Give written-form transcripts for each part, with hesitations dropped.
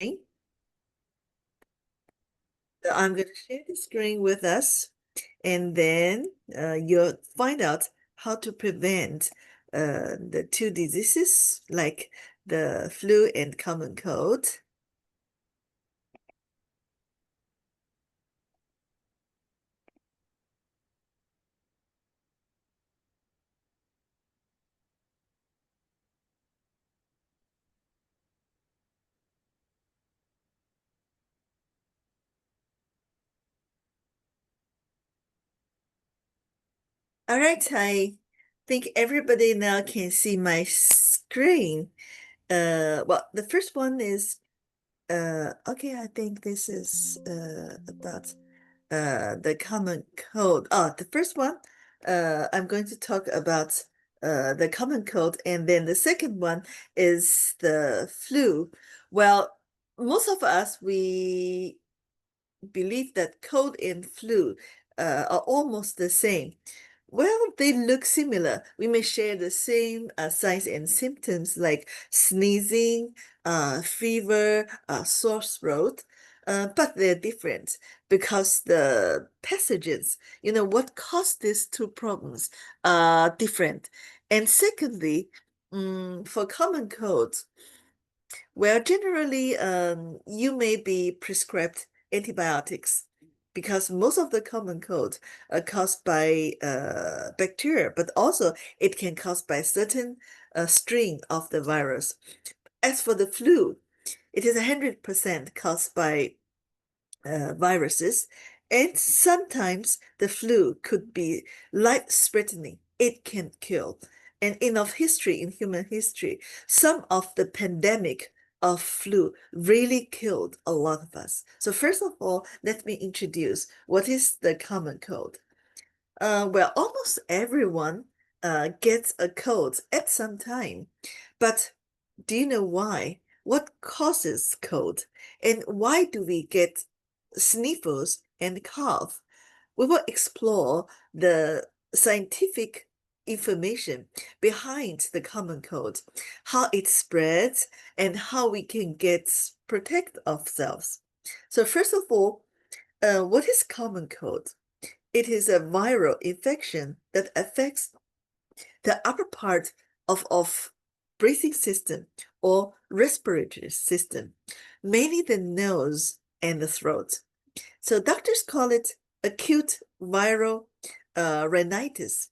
So I'm going to share the screen with us, and then you'll find out how to prevent the two diseases like the flu and common cold. All right, I think everybody now can see my screen. Well, the first one is okay, I think this is about the common cold. Oh, the first one, I'm going to talk about the common cold, and then the second one is the flu. Well, most of us, we believe that cold and flu are almost the same. Well, they look similar. We may share the same signs and symptoms like sneezing, fever, sore throat, but they're different because the pathogens, what caused these two problems are different. And secondly, for common colds, well, generally, you may be prescribed antibiotics because most of the common cold are caused by bacteria, but also it can caused by certain strain of the virus. As for the flu, it is 100% caused by viruses, and sometimes the flu could be life-threatening. It can kill. And in human history, some of the pandemic of flu really killed a lot of us. So first of all, let me introduce what is the common cold. Well, almost everyone gets a cold at some time, but do you know why? What causes cold? And why do we get sniffles and cough? We will explore the scientific information behind the common cold, how it spreads, and how we can protect ourselves. So first of all, what is common cold? It is a viral infection that affects the upper part of breathing system or respiratory system, mainly the nose and the throat. So doctors call it acute viral rhinitis.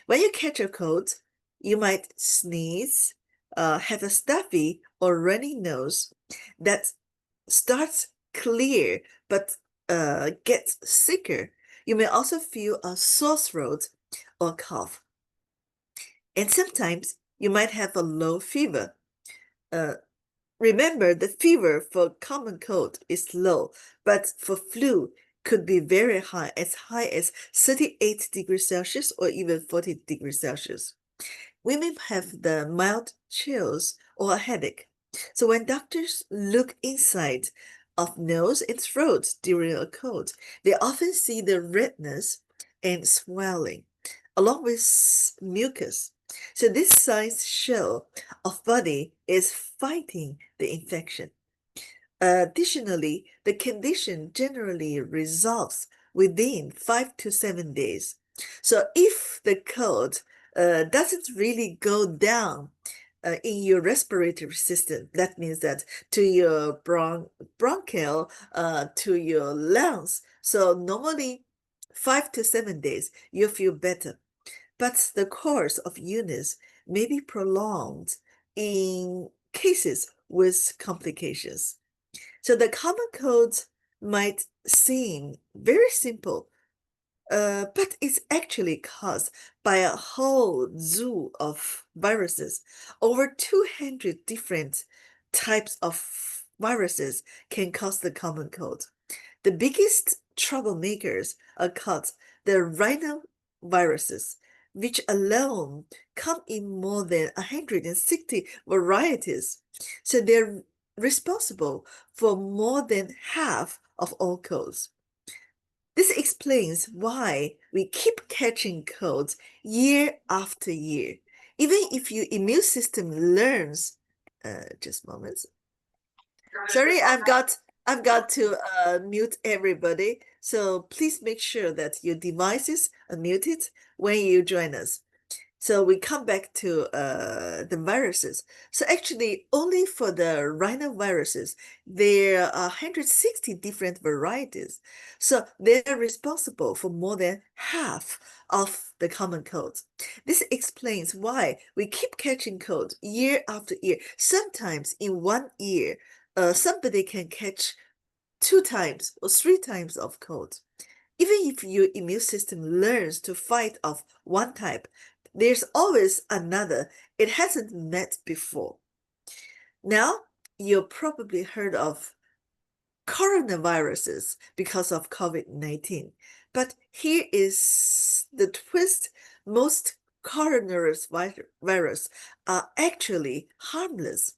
When you catch a cold, you might sneeze, have a stuffy or runny nose that starts clear but gets sicker. You may also feel a sore throat or cough. And sometimes you might have a low fever. Uh, Remember, the fever for common cold is low, but for flu could be very high as 38 degrees Celsius or even 40 degrees Celsius. We may have the mild chills or a headache. So when doctors look inside of nose and throat during a cold, they often see the redness and swelling, along with mucus. So these signs show a body is fighting the infection. Additionally, the condition generally resolves within 5 to 7 days. So if the cold doesn't really go down in your respiratory system, that means that to your bronchial, to your lungs. So normally 5 to 7 days, you feel better. But the course of illness may be prolonged in cases with complications. So the common cold might seem very simple, but it's actually caused by a whole zoo of viruses. Over 200 different types of viruses can cause the common cold. The biggest troublemakers are called the rhinoviruses, which alone come in more than 160 varieties. So they're responsible for more than half of all colds. This explains why we keep catching colds year after year. Even if your immune system learns, just moments, Sorry, I've got to mute everybody. So please make sure that your devices are muted when you join us. So we come back to the viruses. So actually, only for the rhinoviruses, there are 160 different varieties. So they're responsible for more than half of the common colds. This explains why we keep catching colds year after year. Sometimes in one year, somebody can catch 2 times or 3 times of cold. Even if your immune system learns to fight off one type, there's always another it hasn't met before. Now, you've probably heard of coronaviruses because of COVID-19, but here is the twist. Most coronavirus are actually harmless.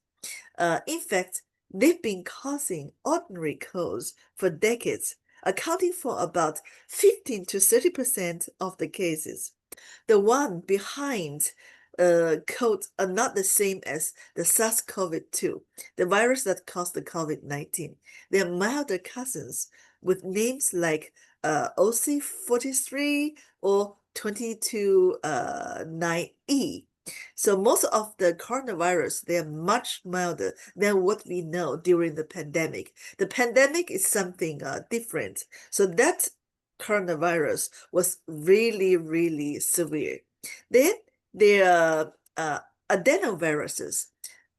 In fact, they've been causing ordinary colds for decades, accounting for about 15 to 30% of the cases. The one behind codes are not the same as the SARS-CoV-2, the virus that caused the COVID-19. They are milder cousins with names like OC43 or 22-9E. So most of the coronavirus, they are much milder than what we know during the pandemic. The pandemic is something different. So that coronavirus was really, really severe. Then there are adenoviruses,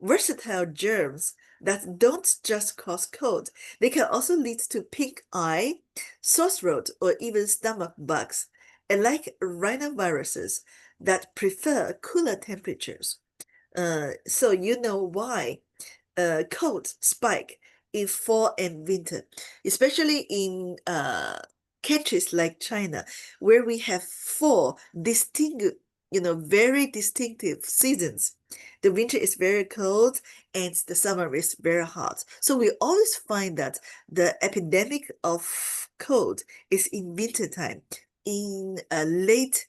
versatile germs that don't just cause cold. They can also lead to pink eye, sore throat, or even stomach bugs. And like rhinoviruses that prefer cooler temperatures. So you know why cold spike in fall and winter, especially in countries like China, where we have four distinct, very distinctive seasons. The winter is very cold and the summer is very hot. So we always find that the epidemic of cold is in winter time, in late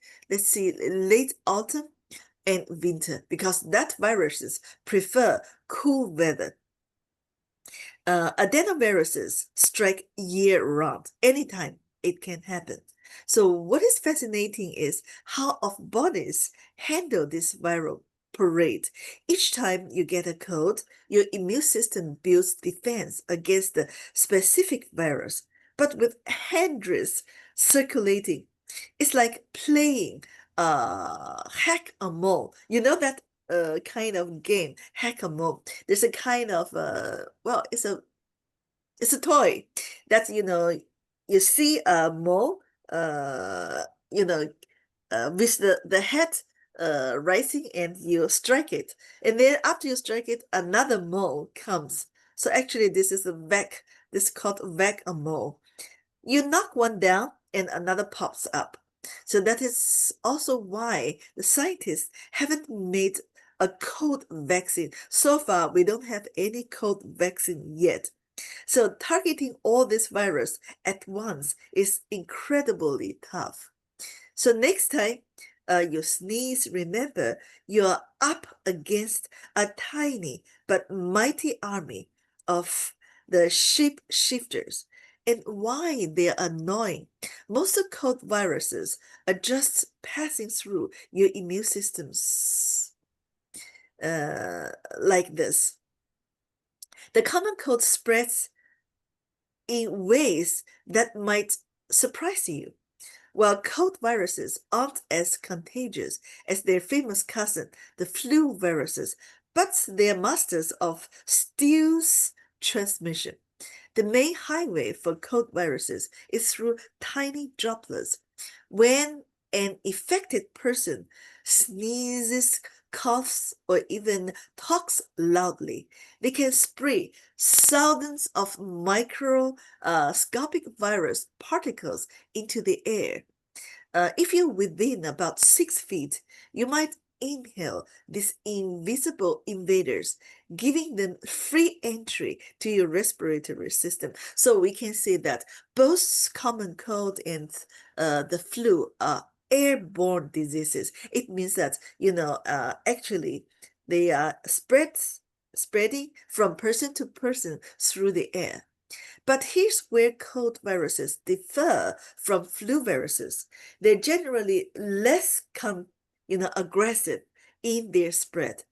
autumn and winter, because that viruses prefer cool weather. Adenoviruses strike year-round. Anytime it can happen. So what is fascinating is how our bodies handle this viral parade. Each time you get a cold, your immune system builds defense against the specific virus. But with hundreds circulating, it's like playing hack-a-mole. You know that kind of game, hack-a-mole. There's a kind of well, it's a toy that you see a mole uh you know with the head rising, and you strike it, and then after you strike it, another mole comes. So actually this is this is called whack-a-mole. You knock one down and another pops up. So that is also why the scientists haven't made a cold vaccine. So far, we don't have any cold vaccine yet. So targeting all this virus at once is incredibly tough. So next time you sneeze, remember you're up against a tiny but mighty army of the shape shifters. And why they're annoying. Most of cold viruses are just passing through your immune systems uh, like this. The common cold spreads in ways that might surprise you. While cold viruses aren't as contagious as their famous cousin, the flu viruses, but they're masters of stealth transmission. The main highway for cold viruses is through tiny droplets. When an infected person sneezes, coughs, or even talks loudly, they can spray thousands of microscopic virus particles into the air. If you're within about 6 feet, you might inhale these invisible invaders, giving them free entry to your respiratory system. So we can say that both common cold and the flu are airborne diseases. It means that, actually they are spreading from person to person through the air. But here's where cold viruses differ from flu viruses. They're generally less aggressive in their spread.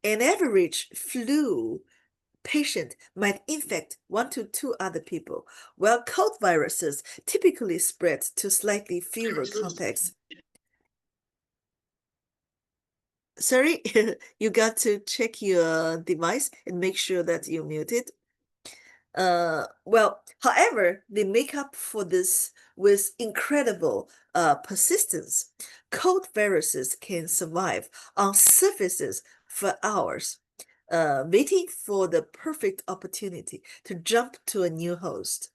An average flu patient might infect 1 to 2 other people, while cold viruses typically spread to slightly fewer contacts. Sorry, you got to check your device and make sure that you're muted. However, they make up for this with incredible persistence. Cold viruses can survive on surfaces for hours, waiting for the perfect opportunity to jump to a new host.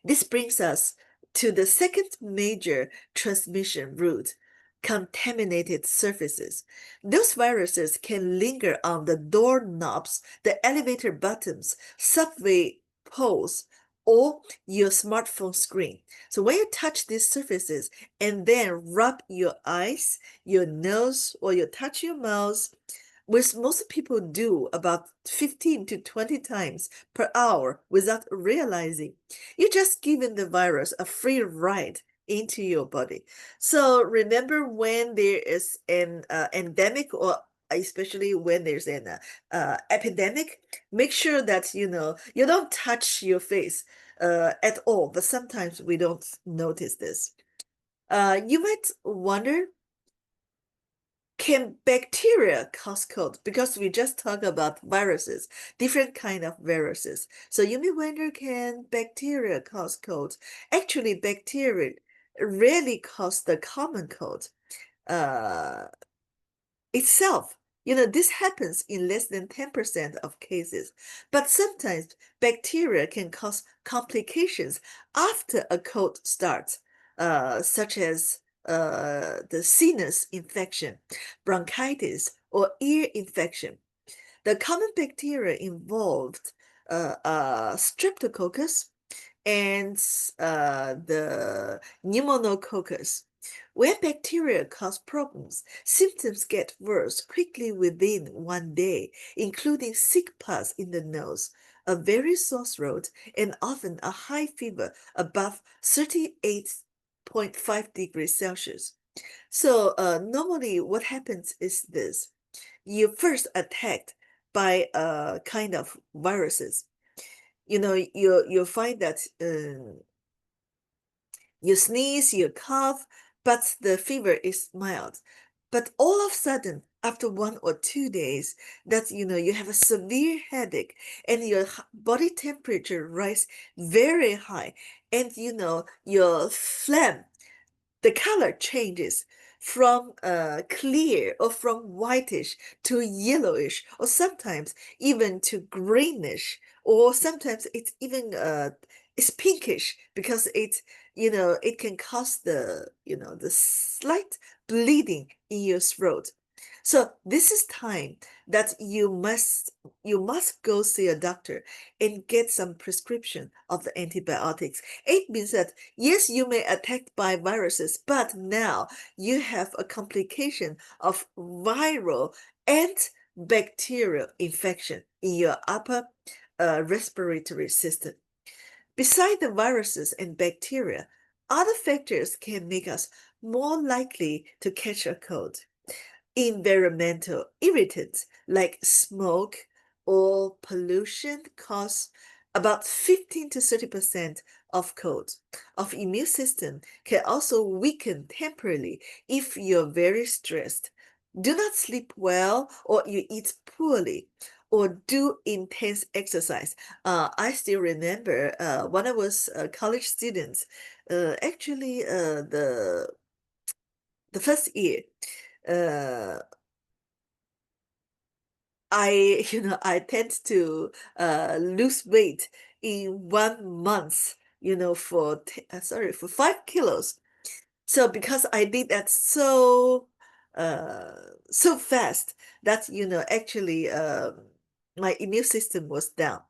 This brings us to the second major transmission route, contaminated surfaces. Those viruses can linger on the doorknobs, the elevator buttons, subway poles, or your smartphone screen. So when you touch these surfaces and then rub your eyes, your nose, or you touch your mouth, which most people do about 15 to 20 times per hour without realizing, you're just giving the virus a free ride into your body. So remember when there is an endemic, or especially when there's an epidemic, make sure that you don't touch your face at all. But sometimes we don't notice this. You might wonder, can bacteria cause cold? Because we just talked about viruses, different kind of viruses. So you may wonder, can bacteria cause cold? Actually, bacteria rarely cause the common cold uh, itself. This happens in less than 10% of cases, but sometimes bacteria can cause complications after a cold starts, such as the sinus infection, bronchitis, or ear infection. The common bacteria involved Streptococcus and the pneumococcus. When bacteria cause problems, symptoms get worse quickly within 1 day, including sick pus in the nose, a very sore throat, and often a high fever above 38.5 degrees Celsius. So normally what happens is this. You first attacked by a kind of viruses. You'll find that you sneeze, you cough, but the fever is mild. But all of a sudden, after 1 or 2 days, that you have a severe headache and your body temperature rise very high, and your phlegm, the color changes from clear or from whitish to yellowish, or sometimes even to greenish, or sometimes it's pinkish, because it can cause the slight bleeding in your throat. So this is time that you must go see a doctor and get some prescription of the antibiotics. It means that yes, you may attacked by viruses, but now you have a complication of viral and bacterial infection in your upper respiratory system. Beside the viruses and bacteria, other factors can make us more likely to catch a cold. Environmental irritants like smoke or pollution cause about 15 to 30% of colds. Of immune system can also weaken temporarily if you're very stressed, do not sleep well, or you eat poorly, or do intense exercise. I still remember when I was a college student, actually the first year, uh, I tend to lose weight in 1 month, for 5 kilos. So because I did that uh, so fast that, actually my immune system was down.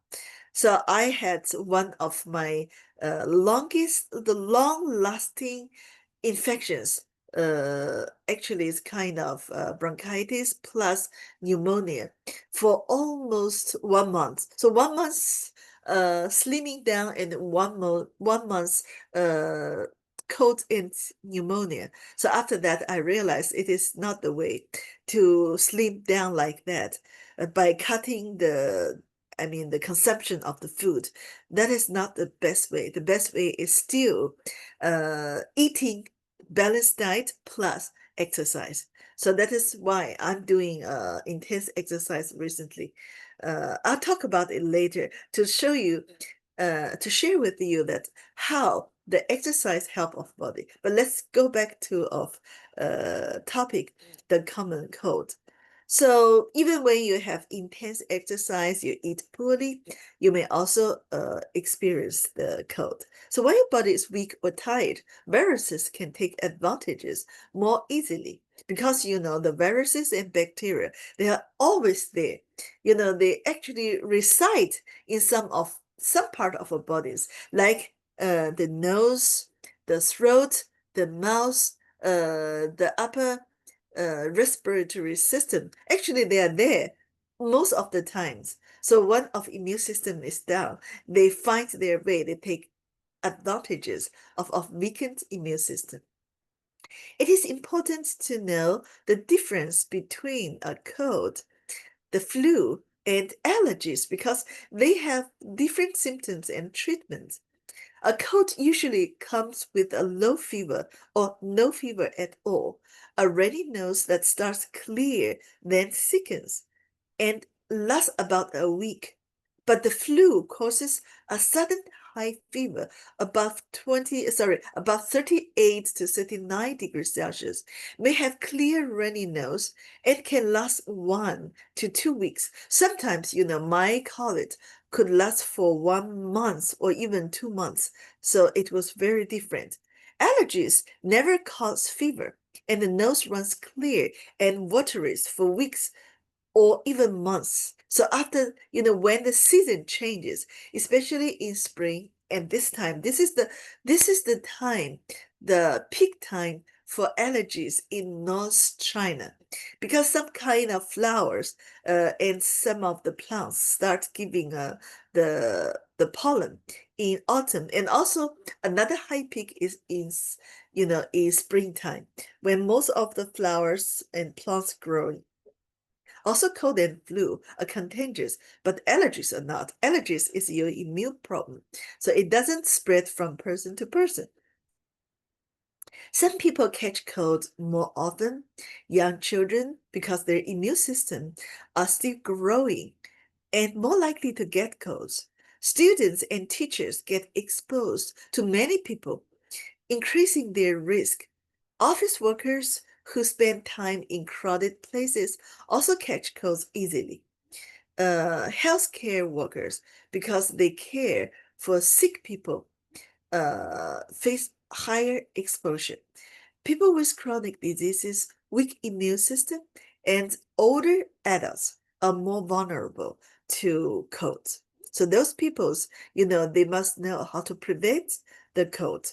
So I had one of my the long-lasting infections actually it's kind of bronchitis plus pneumonia for almost 1 month. So 1 month slimming down and 1 month uh cold and pneumonia. So after that, I realized it is not the way to slim down like that by cutting the consumption of the food. That is not the best way. The best way is still eating balanced diet plus exercise. So that is why I'm doing intense exercise recently. I'll talk about it later to show you, to share with you that how the exercise help of body. But let's go back to of topic, the common cold. So even when you have intense exercise, you eat poorly, you may also experience the cold. So when your body is weak or tired, viruses can take advantages more easily because the viruses and bacteria, they are always there. They actually reside in some part of our bodies, like the nose, the throat, the mouth, the upper respiratory system. Actually, they are there most of the times. So one of immune system is down, they find their way, they take advantages of weakened immune system. It is important to know the difference between a cold, the flu, and allergies because they have different symptoms and treatments. A cold usually comes with a low fever or no fever at all. A runny nose that starts clear, then thickens and lasts about a week. But the flu causes a sudden high fever above 38 to 39 degrees Celsius, may have clear runny nose, and can last 1 to 2 weeks. Sometimes, my COVID could last for 1 month or even 2 months. So it was very different. Allergies never cause fever, and the nose runs clear and watery for weeks or even months. So after, when the season changes, especially in spring and this is the time, the peak time for allergies in North China, because some kind of flowers and some of the plants start giving the pollen in autumn, and also another high peak is in springtime when most of the flowers and plants grow. Also, cold and flu are contagious, but allergies are not. Allergies is your immune problem, so it doesn't spread from person to person. Some people catch colds more often, young children, because their immune system are still growing and more likely to get colds. Students and teachers get exposed to many people, increasing their risk. Office workers who spend time in crowded places also catch colds easily. Healthcare workers, because they care for sick people, face higher exposure. People with chronic diseases, weak immune system, and older adults are more vulnerable to colds. So those peoples, they must know how to prevent the cold.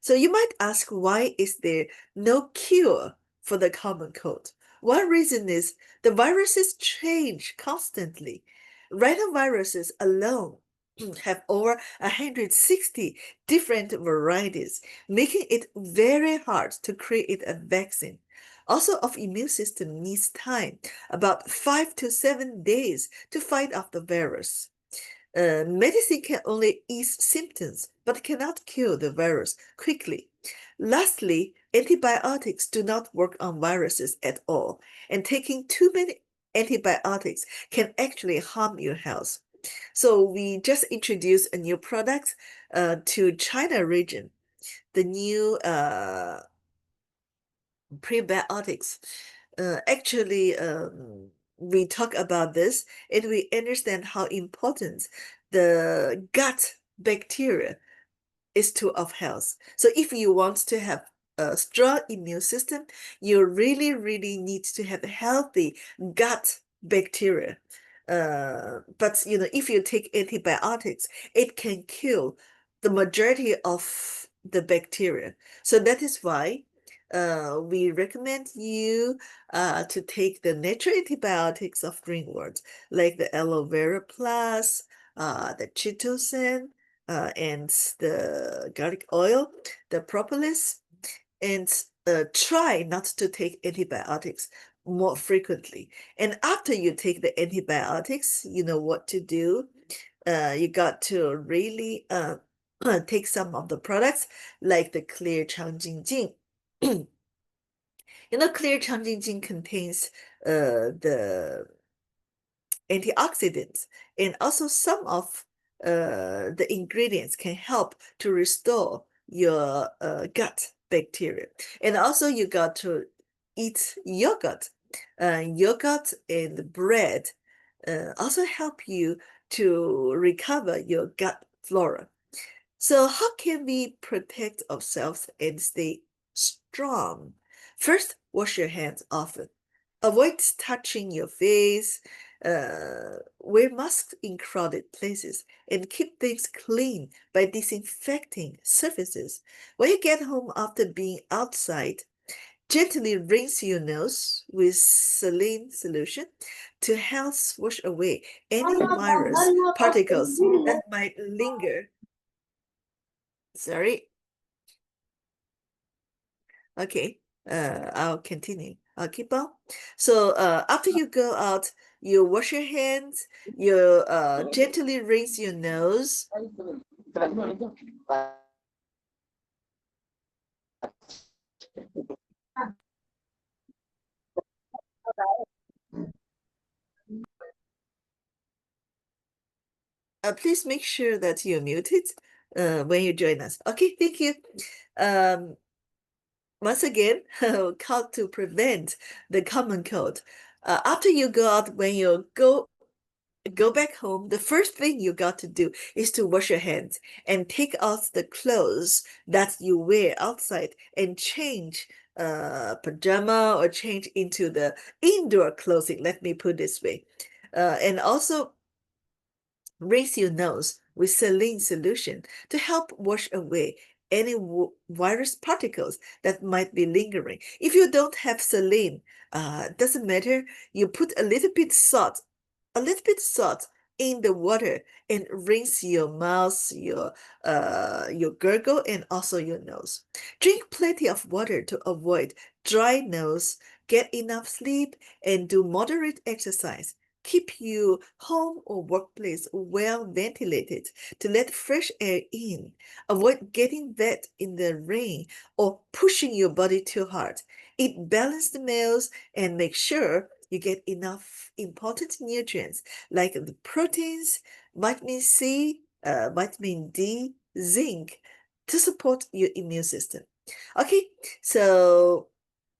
So you might ask, why is there no cure for the common cold? One reason is the viruses change constantly. Rhinoviruses alone have over 160 different varieties, making it very hard to create a vaccine. Also, our immune system needs time, about 5 to 7 days, to fight off the virus. Medicine can only ease symptoms, but cannot kill the virus quickly. Lastly, antibiotics do not work on viruses at all, and taking too many antibiotics can actually harm your health. So we just introduced a new product to China region, the new prebiotics. Actually, we talk about this and we understand how important the gut bacteria is to of health. So if you want to have a strong immune system, you really, really need to have a healthy gut bacteria. But if you take antibiotics, it can kill the majority of the bacteria. So that is why we recommend you to take the natural antibiotics of greenwood, like the aloe vera plus, the chitosan, and the garlic oil, the propolis, and try not to take antibiotics more frequently. And after you take the antibiotics, you know what to do. You got to really take some of the products like the clear Changjingjing. You know, clear Changjingjing contains the antioxidants, and also some of the ingredients can help to restore your gut bacteria. And also you got to eat yogurt. Yogurt and bread also help you to recover your gut flora. So how can we protect ourselves and stay strong? First, wash your hands often. Avoid touching your face. Wear masks in crowded places and keep things clean by disinfecting surfaces. When you get home after being outside, gently rinse your nose with saline solution to help wash away any virus particles that might linger. Sorry. Okay. I'll continue. I'll keep on. So after you go out, you wash your hands, you gently rinse your nose. Please make sure that you're muted when you join us. Okay, thank you. Um, Once again, how to prevent the common cold. After you go out, when you go back home, the first thing you got to do is to wash your hands and take off the clothes that you wear outside and change pajama or change into the indoor clothing. Let me put it this way. And also rinse your nose with saline solution to help wash away any virus particles that might be lingering. If you don't have saline, doesn't matter. You put a little bit salt in the water and rinse your mouth, your gurgle, and also your nose. Drink plenty of water to avoid dry nose, get enough sleep, and do moderate exercise. Keep your home or workplace well ventilated to let fresh air in. Avoid getting wet in the rain or pushing your body too hard. Eat balanced meals and make sure you get enough important nutrients like the proteins, vitamin C, vitamin D, zinc to support your immune system. Okay, so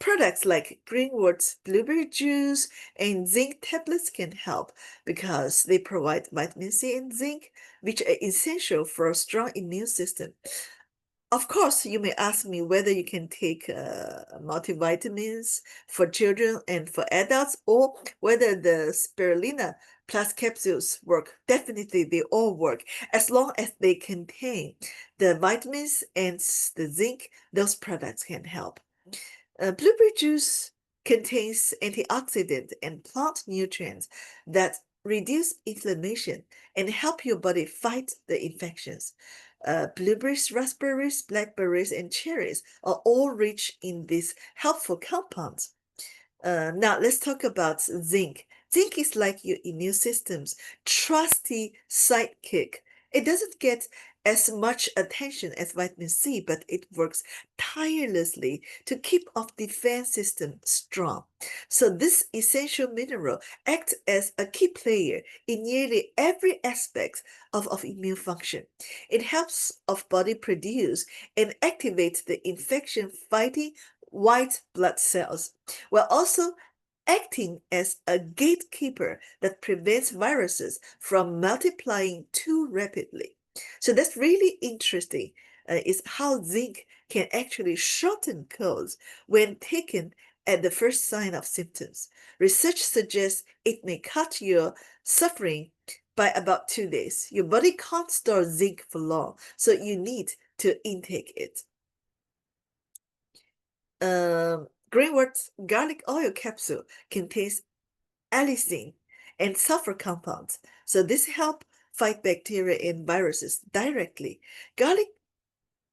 products like Greenwood's blueberry juice and zinc tablets can help because they provide vitamin C and zinc, which are essential for a strong immune system. Of course, you may ask me whether you can take multivitamins for children and for adults, or whether the spirulina plus capsules work. Definitely, they all work as long as they contain the vitamins and the zinc. Those products can help. Blueberry juice contains antioxidants and plant nutrients that reduce inflammation and help your body fight the infections. Blueberries, raspberries, blackberries, and cherries are all rich in these helpful compounds. Now let's talk about zinc. Zinc is like your immune system's trusty sidekick. It doesn't get as much attention as vitamin C, but it works tirelessly to keep our defense system strong. So this essential mineral acts as a key player in nearly every aspect of immune function. It helps our body produce and activate the infection-fighting white blood cells, while also acting as a gatekeeper that prevents viruses from multiplying too rapidly. So that's really interesting, is how zinc can actually shorten colds when taken at the first sign of symptoms. Research suggests it may cut your suffering by about 2 days. Your body can't store zinc for long, so you need to intake it. Greenwood's garlic oil capsule contains allicin and sulfur compounds. So this help fight bacteria and viruses directly. Garlic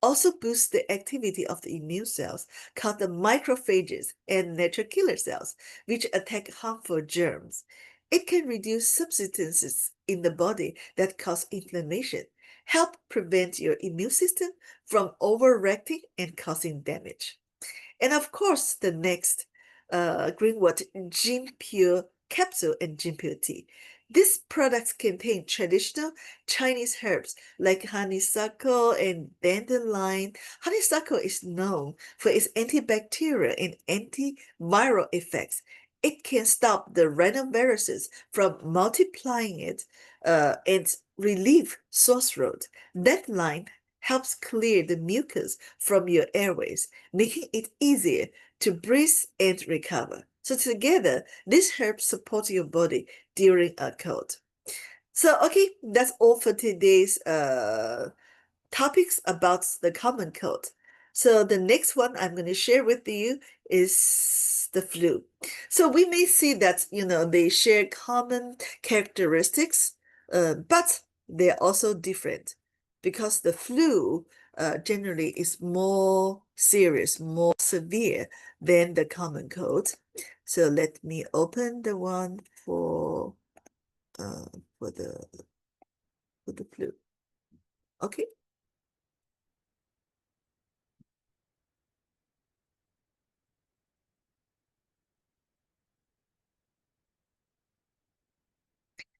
also boosts the activity of the immune cells called the macrophages and natural killer cells, which attack harmful germs. It can reduce substances in the body that cause inflammation, help prevent your immune system from overreacting and causing damage. And of course, the next Greenwood Gin Pure capsule and Gin Pure tea. These products contain traditional Chinese herbs like honeysuckle and dandelion. Honeysuckle is known for its antibacterial and antiviral effects. It can stop the rhinoviruses from multiplying and relieve sore throat. Dandelion helps clear the mucus from your airways, making it easier to breathe and recover. So together, this helps support your body during a cold. So okay, that's all for today's topics about the common cold. So the next one I'm going to share with you is the flu. So we may see that, they share common characteristics, but they're also different because the flu generally is more serious, more severe than the common cold. So let me open the one uh, for the flu. Okay.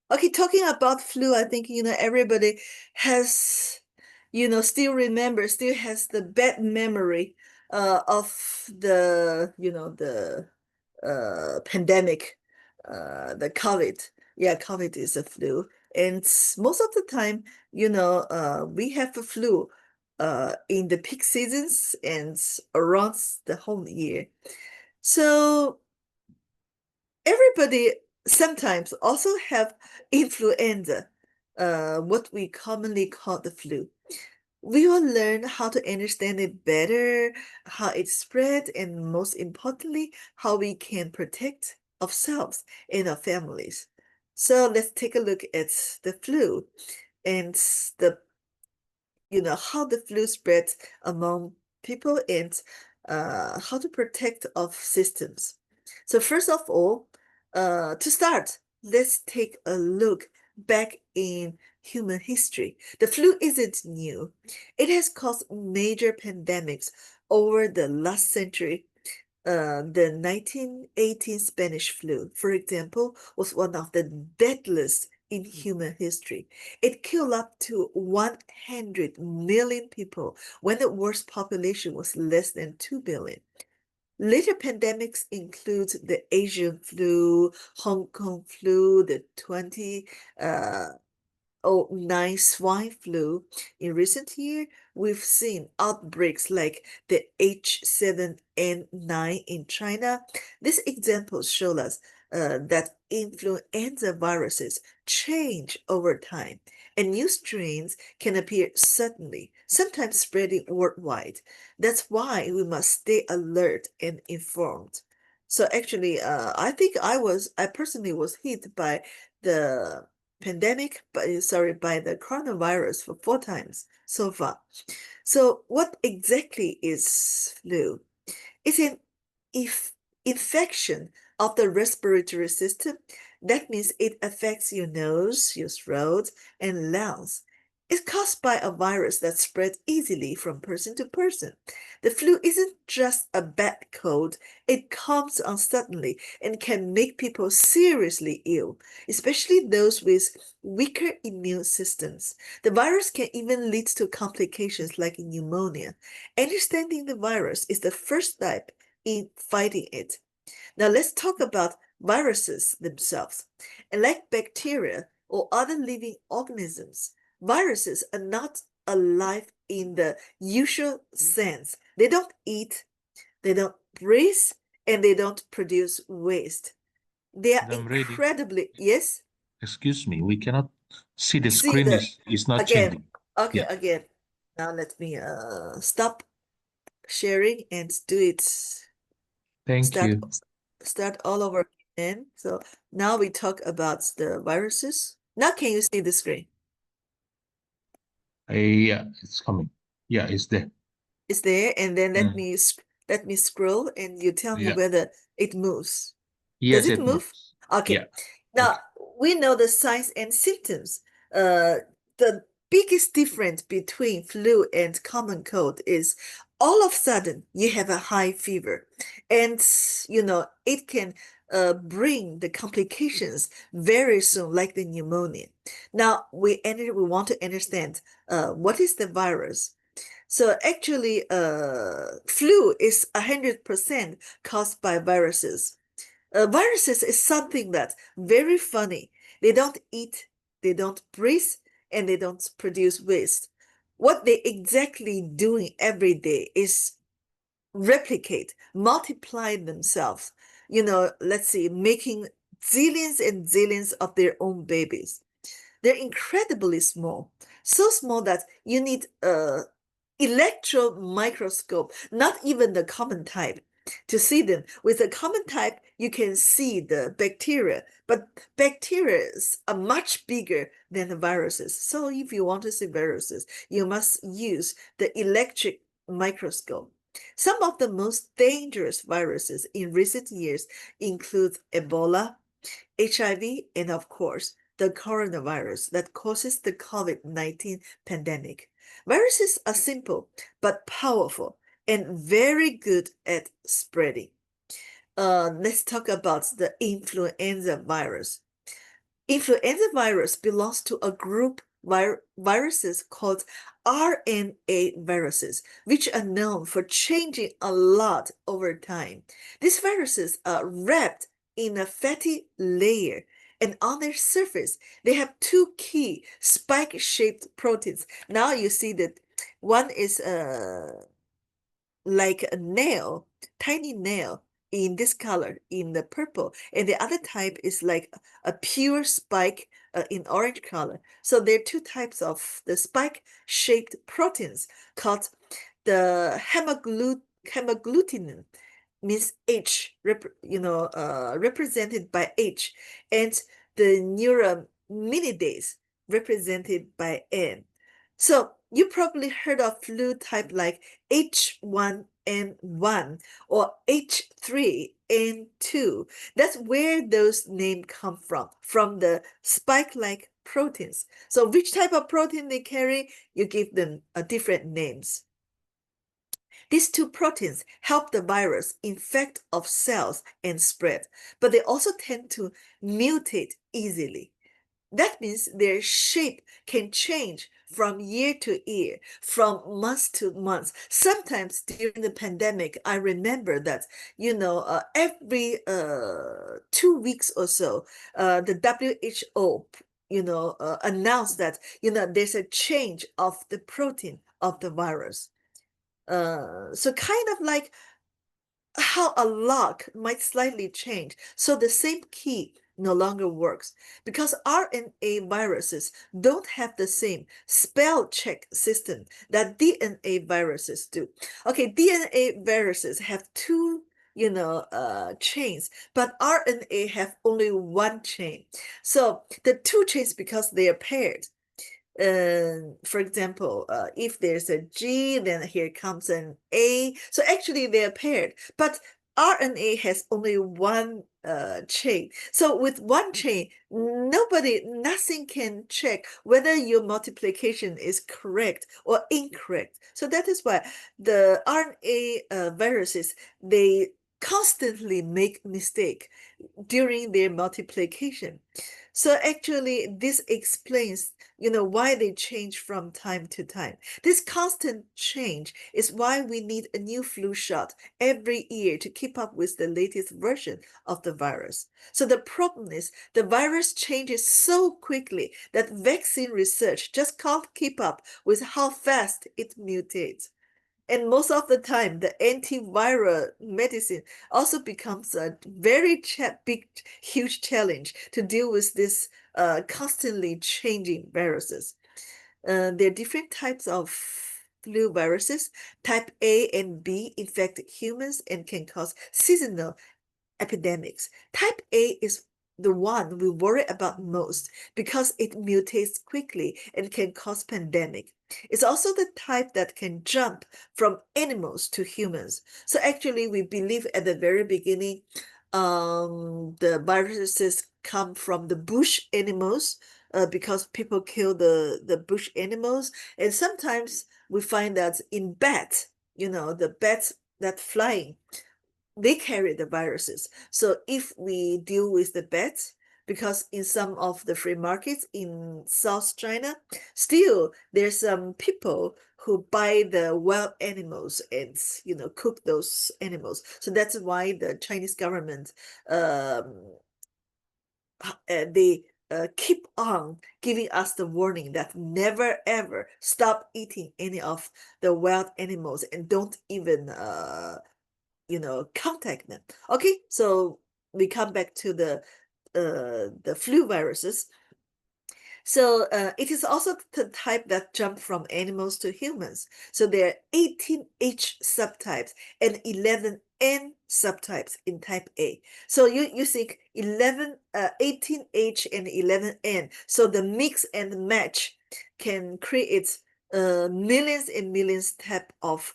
Okay, talking about flu, I think, everybody has, still has the bad memory of the pandemic, the COVID. Yeah, COVID is a flu. And most of the time, we have a flu in the peak seasons and around the whole year. So everybody sometimes also have influenza, what we commonly call the flu. We will learn how to understand it better, how it spread, and most importantly, how we can protect ourselves and our families. So let's take a look at the flu and the how the flu spreads among people and how to protect of systems. So first of all, to start, let's take a look back in human history. The flu isn't new. It has caused major pandemics over the last century. The 1918 Spanish flu, for example, was one of the deadliest in human history. It killed up to 100 million people when the world's population was less than 2 billion. Later pandemics include the Asian flu, Hong Kong flu, the 2009 swine flu. In recent years, we've seen outbreaks like the H7N9 in China. These examples show us that influenza viruses change over time, and new strains can appear suddenly, sometimes spreading worldwide. That's why we must stay alert and informed. So actually, I personally was hit by the pandemic, by the coronavirus for 4 times so far. So what exactly is flu? It's an if infection of the respiratory system. That means it affects your nose, your throat, and lungs. It's caused by a virus that spreads easily from person to person. The flu isn't just a bad cold, it comes on suddenly and can make people seriously ill, especially those with weaker immune systems. The virus can even lead to complications like pneumonia. Understanding the virus is the first step in fighting it. Now let's talk about viruses themselves. And like bacteria or other living organisms, viruses are not alive in the usual sense. They don't eat, they don't breathe, and they don't produce waste. They are I'm ready. incredibly, yes, Excuse me, we cannot see the see screen the, is not again, changing. okay, Yeah. again. Now let me stop sharing and do it. Thank Start you. start all over again. So now we talk about the viruses. Now can you see the screen? Yeah, it's coming. Yeah, it's there. It's there, and then Mm. let me scroll, and you tell me Yeah. whether it moves. Does Yes, it it move? moves. Yeah. Okay. Now Okay. we know the signs and symptoms. The biggest difference between flu and common cold is all of a sudden you have a high fever, and it can bring the complications very soon, like the pneumonia. Now we want to understand what is the virus. So actually, flu is 100% caused by viruses. Viruses is something that's very funny. They don't eat, they don't breathe, and they don't produce waste. What they exactly doing every day is replicate, multiply themselves. Let's see, making zillions and zillions of their own babies. They're incredibly small, so small that you need a electron microscope, not even the common type, to see them. With the common type, you can see the bacteria, but bacteria are much bigger than the viruses. So if you want to see viruses, you must use the electric microscope. Some of the most dangerous viruses in recent years include Ebola, HIV, and of course, the coronavirus that causes the COVID-19 pandemic. Viruses are simple but powerful and very good at spreading. Let's talk about the influenza virus. Influenza virus belongs to a group viruses called RNA viruses, which are known for changing a lot over time. These viruses are wrapped in a fatty layer, and on their surface, they have two key spike-shaped proteins. Now you see that one is like a nail, tiny nail in this color, in the purple, and the other type is like a pure spike in orange color. So there are two types of the spike-shaped proteins called the hemagglutinin, means H, represented by H, and the neuraminidase, represented by N. So you probably heard of flu type like H1N1 or H3N2. That's where those names come from the spike-like proteins. So which type of protein they carry, you give them different names. These two proteins help the virus infect of cells and spread, but they also tend to mutate easily. That means their shape can change from year to year, from month to month. Sometimes during the pandemic, I remember that, every 2 weeks or so, the WHO, announced that, there's a change of the protein of the virus. So kind of like how a lock might slightly change. So the same key no longer works because RNA viruses don't have the same spell check system that DNA viruses do. Okay, DNA viruses have two chains, but RNA have only one chain. So the two chains, because they are paired, for example, if there's a G, then here comes an A. So actually they're paired, but RNA has only one chain. So with one chain, nothing can check whether your multiplication is correct or incorrect. So that is why the RNA viruses, they constantly make mistake during their multiplication. So actually, this explains, why they change from time to time. This constant change is why we need a new flu shot every year to keep up with the latest version of the virus. So the problem is the virus changes so quickly that vaccine research just can't keep up with how fast it mutates. And most of the time, the antiviral medicine also becomes a very big, huge challenge to deal with this constantly changing viruses. There are different types of flu viruses. Type A and B infect humans and can cause seasonal epidemics. Type A is the one we worry about most because it mutates quickly and can cause pandemic. It's also the type that can jump from animals to humans. So actually, we believe at the very beginning, the viruses come from the bush animals because people kill the bush animals. And sometimes we find that in bats, the bats that flying, they carry the viruses. So if we deal with the bats, because in some of the free markets in South China, still there's some people who buy the wild animals and cook those animals. So that's why the Chinese government um, they keep on giving us the warning that never ever stop eating any of the wild animals and don't even contact them. Okay, so we come back to the flu viruses. So it is also the type that jump from animals to humans. So there are 18H subtypes and 11N subtypes in type A. So you think 18H and 11N. So the mix and match can create millions and millions type of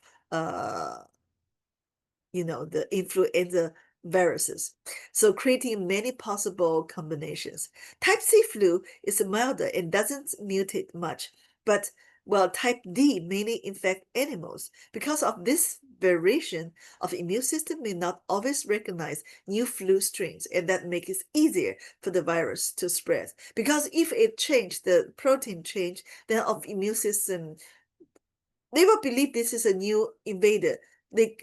the influenza viruses, so creating many possible combinations. Type C flu is milder and doesn't mutate much, but well, type D mainly infect animals. Because of this variation of immune system may not always recognize new flu strains, and that makes it easier for the virus to spread. Because if it changed, the protein change, then of immune system, they will believe this is a new invader. They,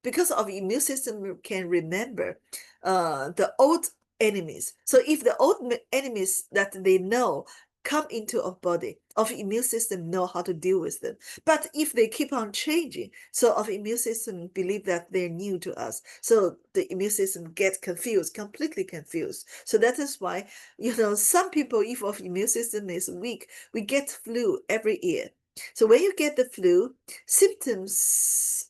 because of immune system can remember the old enemies. So if the old enemies that they know come into our body, our immune system know how to deal with them. But if they keep on changing, so our immune system believe that they're new to us. So the immune system gets confused, completely confused. So that is why, some people, if our immune system is weak, we get flu every year. So when you get the flu, symptoms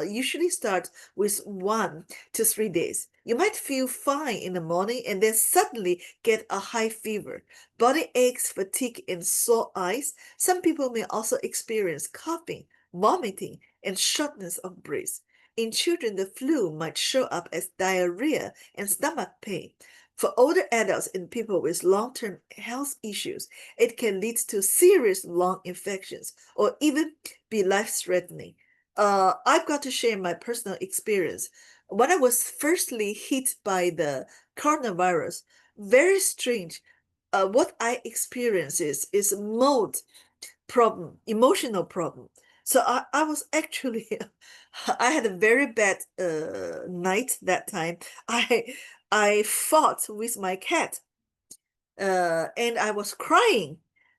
usually start with 1 to 3 days. You might feel fine in the morning and then suddenly get a high fever, body aches, fatigue, and sore eyes. Some people may also experience coughing, vomiting, and shortness of breath. In children, the flu might show up as diarrhea and stomach pain. For older adults and people with long-term health issues, it can lead to serious lung infections or even be life-threatening. I've got to share my personal experience. When I was firstly hit by the coronavirus, very strange. What I experienced is mood problem, emotional problem. So I was actually, I had a very bad night that time. I fought with my cat and I was crying,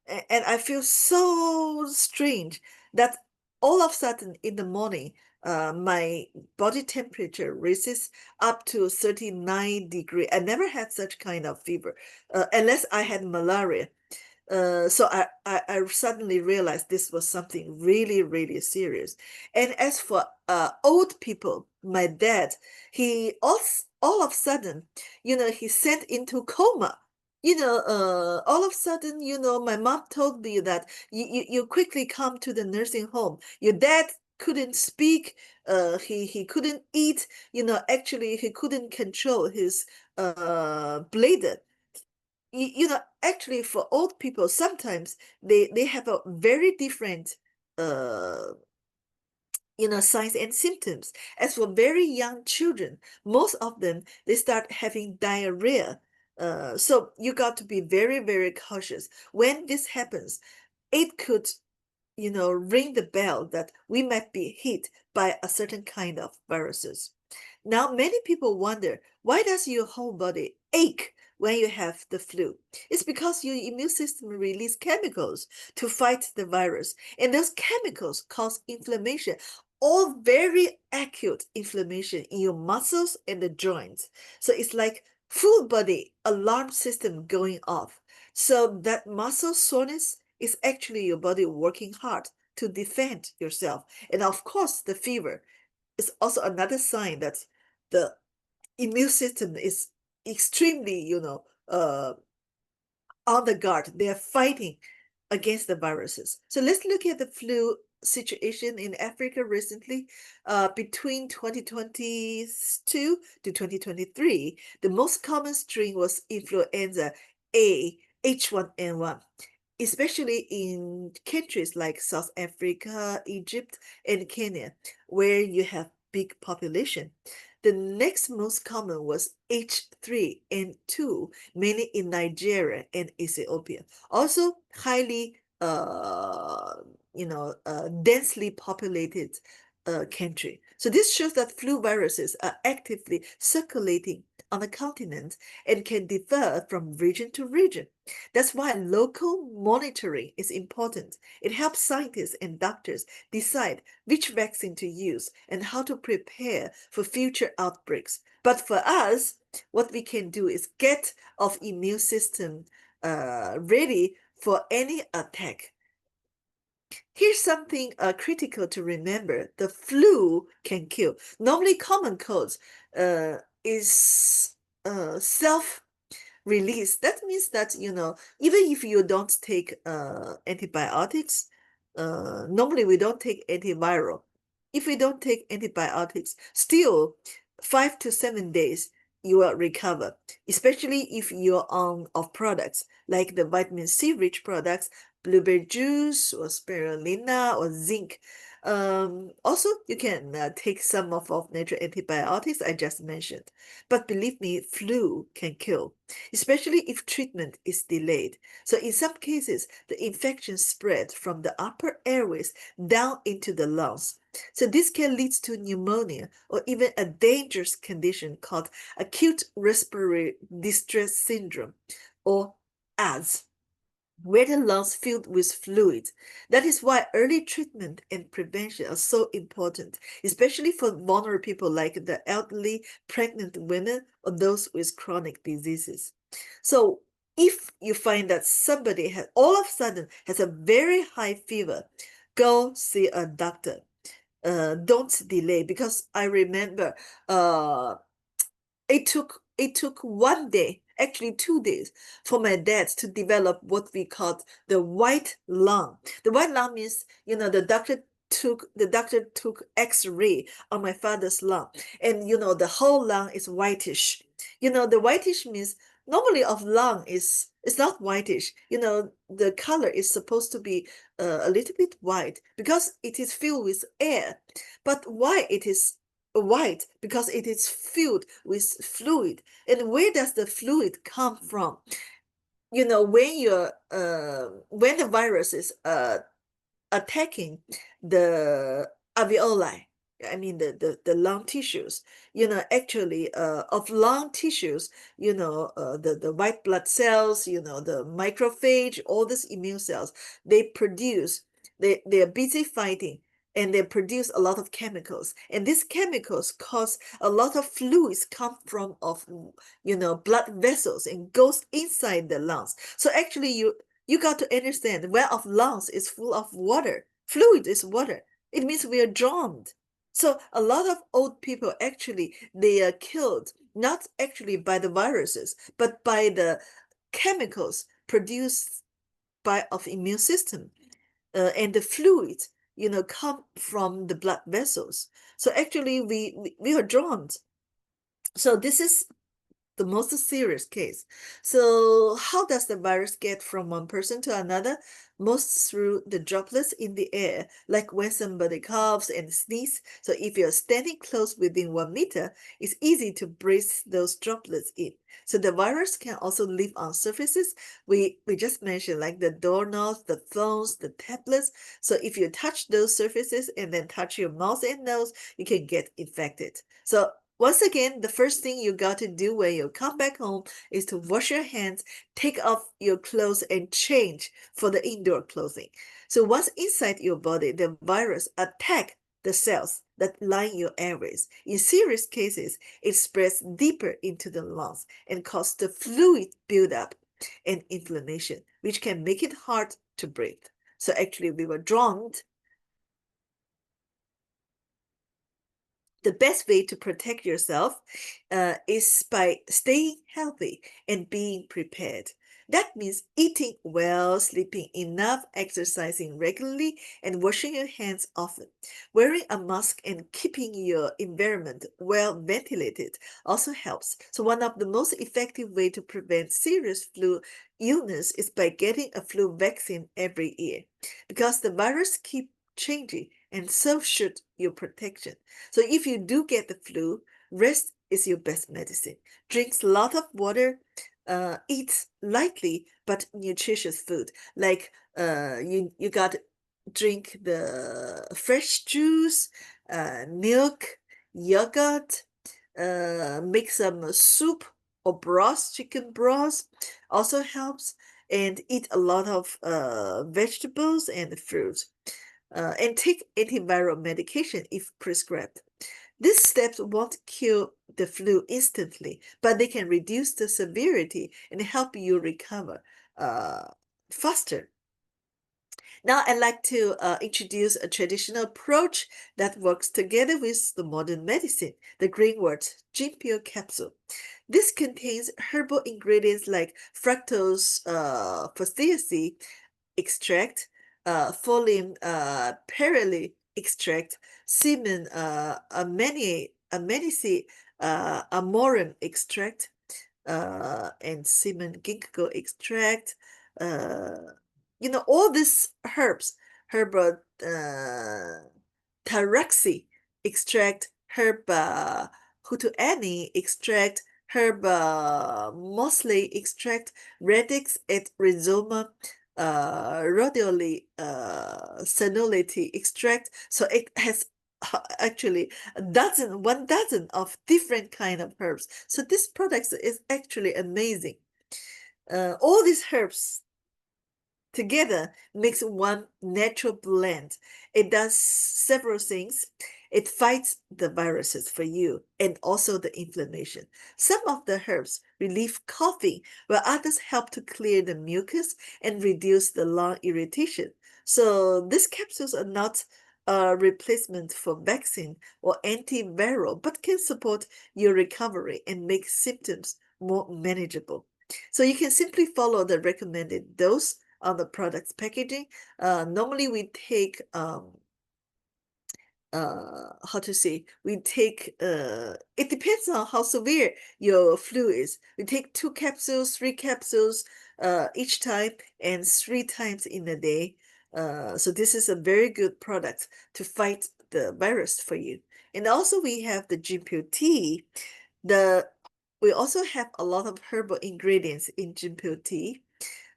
and I feel so strange that all of a sudden in the morning, my body temperature raises up to 39 degree. I never had such kind of fever, unless I had malaria. So I suddenly realized this was something really, really serious. And as for old people, my dad, he all of a sudden, he sent into coma. All of a sudden, my mom told me that you quickly come to the nursing home. Your dad couldn't speak, he couldn't eat, actually he couldn't control his bladder. Actually for old people, sometimes they have a very different uh signs and symptoms. As for very young children, most of them, they start having diarrhea. So you got to be very, very cautious when this happens. It could ring the bell that we might be hit by a certain kind of viruses. Now, many people wonder, why does your whole body ache when you have the flu? It's because your immune system releases chemicals to fight the virus, and those chemicals cause inflammation, all very acute inflammation in your muscles and the joints. So it's like full body alarm system going off. So that muscle soreness is actually your body working hard to defend yourself. And of course, the fever is also another sign that the immune system is extremely, on the guard. They are fighting against the viruses. So let's look at the flu situation in Africa recently. Between 2022 to 2023, the most common strain was influenza A H1N1, especially in countries like South Africa, Egypt, and Kenya, where you have big population. The next most common was H3N2, mainly in Nigeria and Ethiopia. Also highly densely populated country. So this shows that flu viruses are actively circulating on the continent and can differ from region to region. That's why local monitoring is important. It helps scientists and doctors decide which vaccine to use and how to prepare for future outbreaks. But for us, what we can do is get our immune system ready for any attack. Here's something critical to remember. The flu can kill. Normally, common colds is self release. That means that, even if you don't take antibiotics, normally we don't take antiviral. If we don't take antibiotics, still 5 to 7 days you will recover, especially if you're on of products like the vitamin C rich products, blueberry juice or spirulina or zinc. Also, you can take some of natural antibiotics I just mentioned. But believe me, flu can kill, especially if treatment is delayed. So in some cases, the infection spread from the upper airways down into the lungs. So this can lead to pneumonia or even a dangerous condition called acute respiratory distress syndrome, or AS, where the lungs filled with fluid. That is why early treatment and prevention are so important, especially for vulnerable people like the elderly, pregnant women, or those with chronic diseases. So if you find that somebody has all of a sudden has a very high fever, go see a doctor. Don't delay, because I remember it took one day, actually 2 days, for my dad to develop what we called the white lung. The white lung means, the doctor took X-ray on my father's lung, and the whole lung is whitish. The whitish means normally of lung is it's not whitish. The color is supposed to be a little bit white because it is filled with air. But why it is white? Because it is filled with fluid. And where does the fluid come from? When the virus is attacking the alveoli, I mean the lung tissues, actually of lung tissues, the white blood cells, the macrophage, all these immune cells, they are busy fighting, and they produce a lot of chemicals, and these chemicals cause a lot of fluids come from of blood vessels and goes inside the lungs. So actually you got to understand, when of lungs is full of water, fluid is water, it means we are drowned. So a lot of old people, actually they are killed not actually by the viruses, but by the chemicals produced by of immune system, and the fluids come from the blood vessels. So actually we are drowned. So this is the most serious case. So how does the virus get from one person to another? Most through the droplets in the air, like when somebody coughs and sneezes. So if you're standing close within 1 meter, it's easy to breathe those droplets in. So the virus can also live on surfaces we just mentioned, like the doorknobs, the phones, the tablets. So if you touch those surfaces and then touch your mouth and nose, you can get infected. So once again, the first thing you got to do when you come back home is to wash your hands, take off your clothes, and change for the indoor clothing. So once inside your body, the virus attack the cells that line your airways. In serious cases, it spreads deeper into the lungs and causes the fluid buildup and inflammation, which can make it hard to breathe. So actually, we were drowned The best way to protect yourself is by staying healthy and being prepared. That means eating well, sleeping enough, exercising regularly, and washing your hands often. Wearing a mask and keeping your environment well ventilated also helps. So one of the most effective way to prevent serious flu illness is by getting a flu vaccine every year, because the virus keep changing and so should your protection. So if you do get the flu, rest is your best medicine. Drink a lot of water, eat lightly but nutritious food. Like you got to drink the fresh juice, milk, yogurt, make some soup or broth, chicken broth also helps, and eat a lot of vegetables and fruits. And take antiviral medication if prescribed. These steps won't cure the flu instantly, but they can reduce the severity and help you recover uh, faster. Now, I'd like to introduce a traditional approach that works together with the modern medicine, the greenwood Gimpio capsule. This contains herbal ingredients like fructose fastidiosi extract, Folium perili extract, Semen amenici amorum extract, and Semen ginkgo extract. Uh, all these herbs, herbal taraxi extract, herb hutuani extract, herb mosley extract, radix et rhizoma radioli senility extract. So it has actually one dozen of different kind of herbs. So this product is actually amazing. All these herbs together makes one natural blend. It does several things. It fights the viruses for you and also the inflammation. Some of the herbs relieve coughing, while others help to clear the mucus and reduce the lung irritation. So these capsules are not a replacement for vaccine or antiviral, but can support your recovery and make symptoms more manageable. So you can simply follow the recommended dose on the product's packaging. Normally we take how to say, we take it depends on how severe your flu is. We take 2 capsules, 3 capsules each time, and 3 times in a day. So this is a very good product to fight the virus for you. And also we have the Gimpio tea. The we also have a lot of herbal ingredients in Gimpio tea.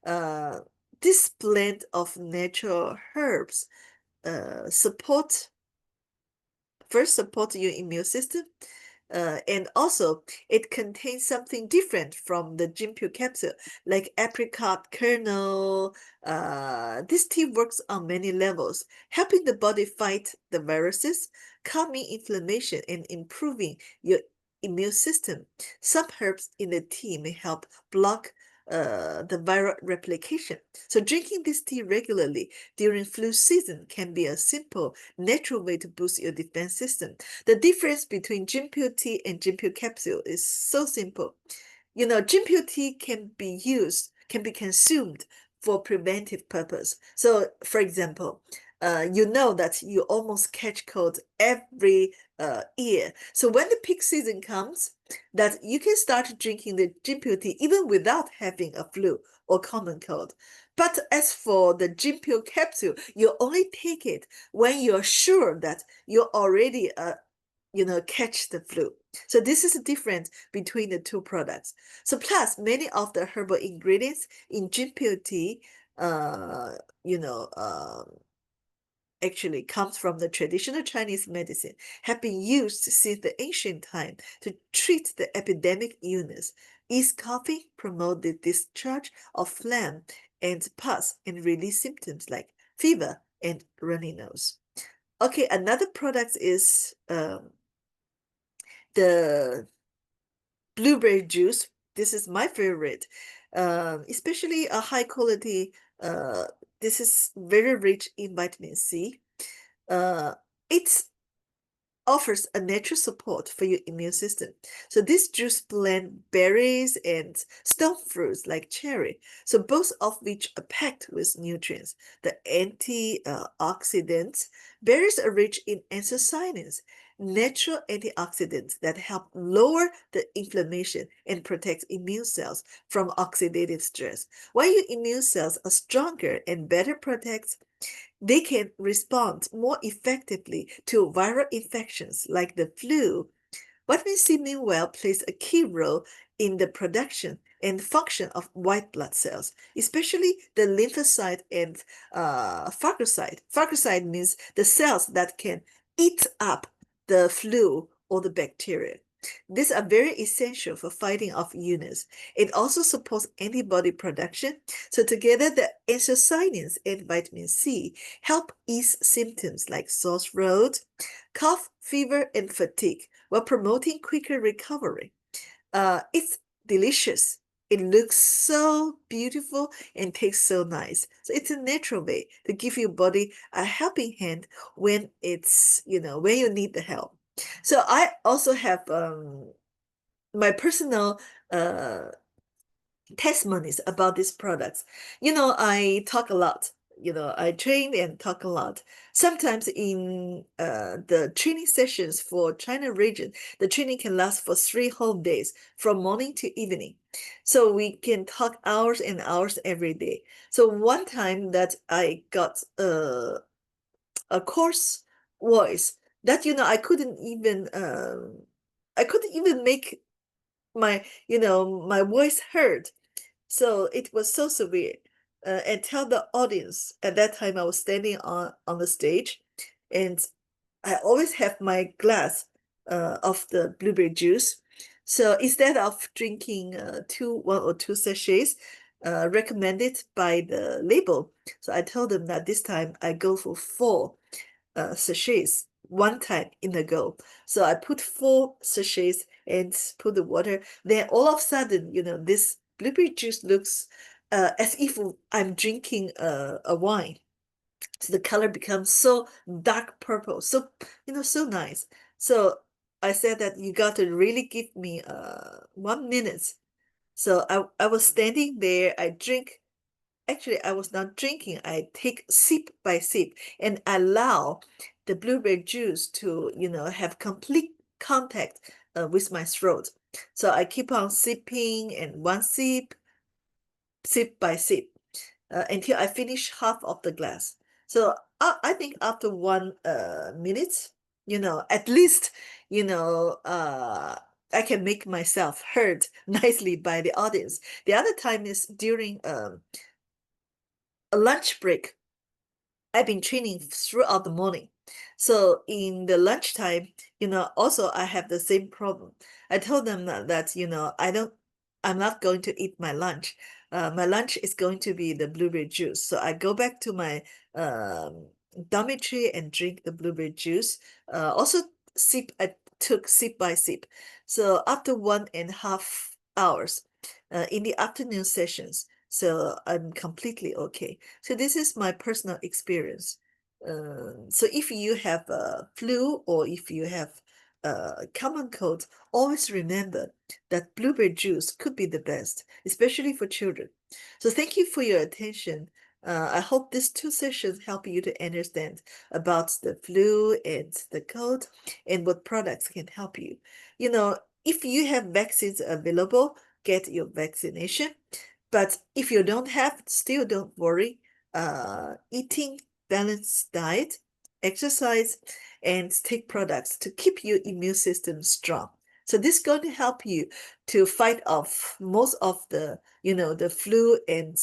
uh, this blend of natural herbs uh, support support your immune system, and also it contains something different from the Gimpio capsule, like apricot kernel. This tea works on many levels, helping the body fight the viruses, calming inflammation, and improving your immune system. Some herbs in the tea may help block the viral replication. So drinking this tea regularly during flu season can be a simple, natural way to boost your defense system. The difference between Gimpio tea and Gimpio capsule is so simple. Gimpio tea can be consumed for preventive purpose. So, for example, you know that you almost catch cold every year. So when the peak season comes, that you can start drinking the Gimpio tea even without having a flu or common cold. But as for the Gimpio capsule, you only take it when you're sure that you already catch the flu. So this is the difference between the two products. So plus many of the herbal ingredients in Gimpio tea, uh, you know, actually comes from the traditional Chinese medicine, have been used since the ancient time to treat the epidemic illness, ease coughing, promote the discharge of phlegm and pus, and release symptoms like fever and runny nose. Okay, another product is the blueberry juice. This is my favorite, especially a high quality. This is very rich in vitamin C. Uh, it's offers a natural support for your immune system. So this juice blend berries and stone fruits like cherry, so both of which are packed with nutrients. The antioxidants, berries are rich in anthocyanins, natural antioxidants that help lower the inflammation and protect immune cells from oxidative stress. While your immune cells are stronger and better protected, they can respond more effectively to viral infections like the flu. Vitamin C, meanwhile, plays a key role in the production and function of white blood cells, especially the lymphocyte and phagocyte. Phagocyte means the cells that can eat up the flu or the bacteria. These are very essential for fighting off illness. It also supports antibody production. So together, the anthocyanins and vitamin C help ease symptoms like sore throat, cough, fever, and fatigue while promoting quicker recovery. It's delicious. It looks so beautiful and tastes so nice. So it's a natural way to give your body a helping hand when when you need the help. So I also have my personal uh testimonies about these products. I talk a lot. I train and talk a lot. Sometimes in the training sessions for China region, the training can last for 3 whole days, from morning to evening. So we can talk hours and hours every day. So one time that I got a course voice that I couldn't even make my voice heard, so it was so severe. And tell the audience at that time I was standing on the stage, and I always have my glass of the blueberry juice. So instead of drinking one or two sachets recommended by the label, so I told them that this time I go for four sachets one time in a go. So I put four sachets and put the water. Then all of a sudden, this blueberry juice looks as if I'm drinking a wine. So the color becomes so dark purple, so nice. So I said that you got to really give me 1 minute. So I was standing there. Actually, I was not drinking. I take sip by sip and allow the blueberry juice to, have complete contact with my throat. So I keep on sipping and one sip by sip, until I finish half of the glass. So I think after 1 minute, at least, you know, uh, I can make myself heard nicely by the audience. The other time is during a lunch break. I've been training throughout the morning. So in the lunchtime, also I have the same problem. I told them that, I'm not going to eat my lunch. My lunch is going to be the blueberry juice. So I go back to my um, dormitory and drink the blueberry juice. Also I took sip by sip. So after 1.5 hours in the afternoon sessions, so I'm completely okay. So this is my personal experience. So if you have a flu or if you have a common cold, always remember that blueberry juice could be the best, especially for children. So thank you for your attention. I hope these two sessions help you to understand about the flu and the cold and what products can help you. If you have vaccines available, get your vaccination. But if you don't have, still don't worry. Eating balanced diet, exercise, and take products to keep your immune system strong. So this is going to help you to fight off most of the flu and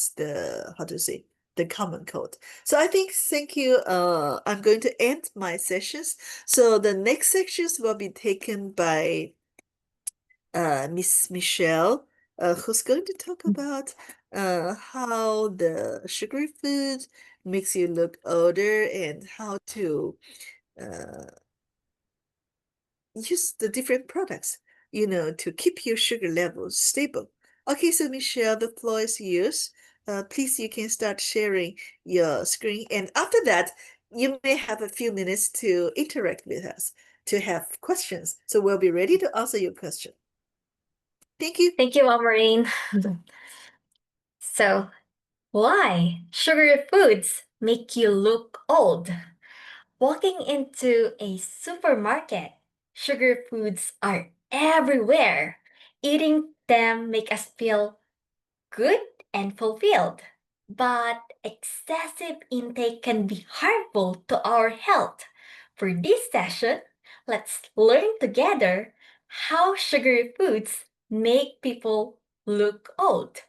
how to say, the common cold. So thank you. I'm going to end my sessions. So the next sections will be taken by Miss Michelle, who's going to talk about how the sugary food makes you look older and how to uh, use the different products, to keep your sugar levels stable. Okay, so Michelle, the floor is yours. Please, you can start sharing your screen. And after that, you may have a few minutes to interact with us. to have questions. So we'll be ready to answer your question. Thank you. Thank you, Maureen. So, why sugary foods make you look old? Walking into a supermarket, sugar foods are everywhere. Eating them make us feel good and fulfilled. But excessive intake can be harmful to our health. For this session, let's learn together how sugary foods make people look old.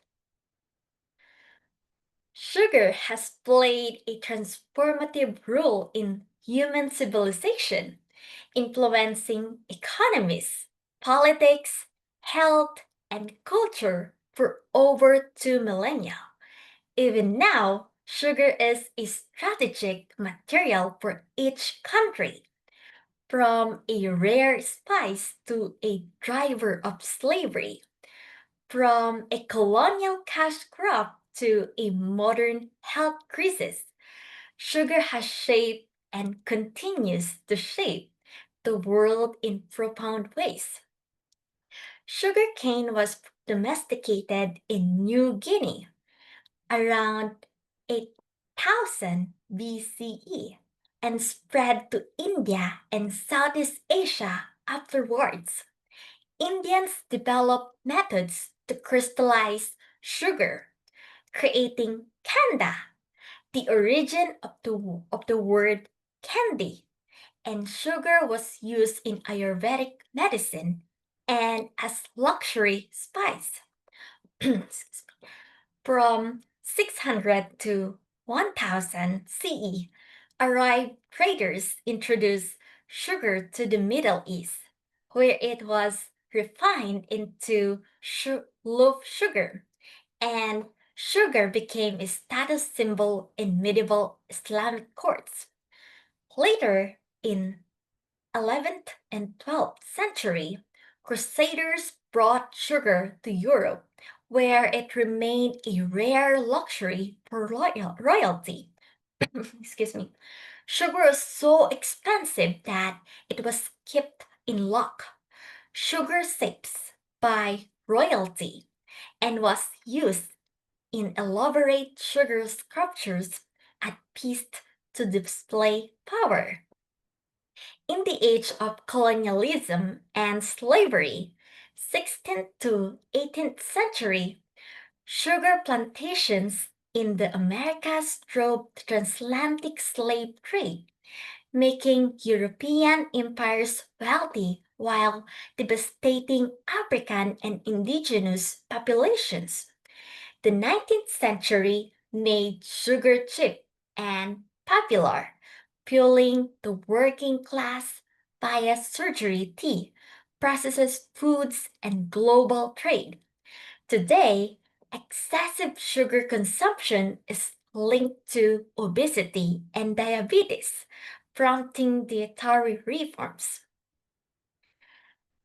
Sugar has played a transformative role in human civilization, influencing economies, politics, health, and culture for over 2 millennia. Even now, sugar is a strategic material for each country, from a rare spice to a driver of slavery, from a colonial cash crop to a modern health crisis. Sugar has shaped and continues to shape the world in profound ways. Sugarcane was domesticated in New Guinea around 8000 BCE and spread to India and Southeast Asia afterwards. Indians developed methods to crystallize sugar, creating kanda, the origin of the word candy, and sugar was used in Ayurvedic medicine and as luxury spice. From 600 to 1000 CE, arrived traders introduced sugar to the Middle East, where it was refined into loaf sugar, and sugar became a status symbol in medieval Islamic courts. Later, in 11th and 12th century, crusaders brought sugar to Europe, where it remained a rare luxury for royalty. Excuse me. Sugar was so expensive that it was kept in lock, sugar safes, by royalty, and was used in elaborate sugar sculptures at feasts to display power. In the age of colonialism and slavery, 16th to 18th century, sugar plantations in the Americas drove the transatlantic slave trade, making European empires wealthy while devastating African and indigenous populations. The 19th century made sugar cheap and popular, fueling the working class via surgery, tea, processed foods, and global trade. Today, excessive sugar consumption is linked to obesity and diabetes, prompting dietary reforms.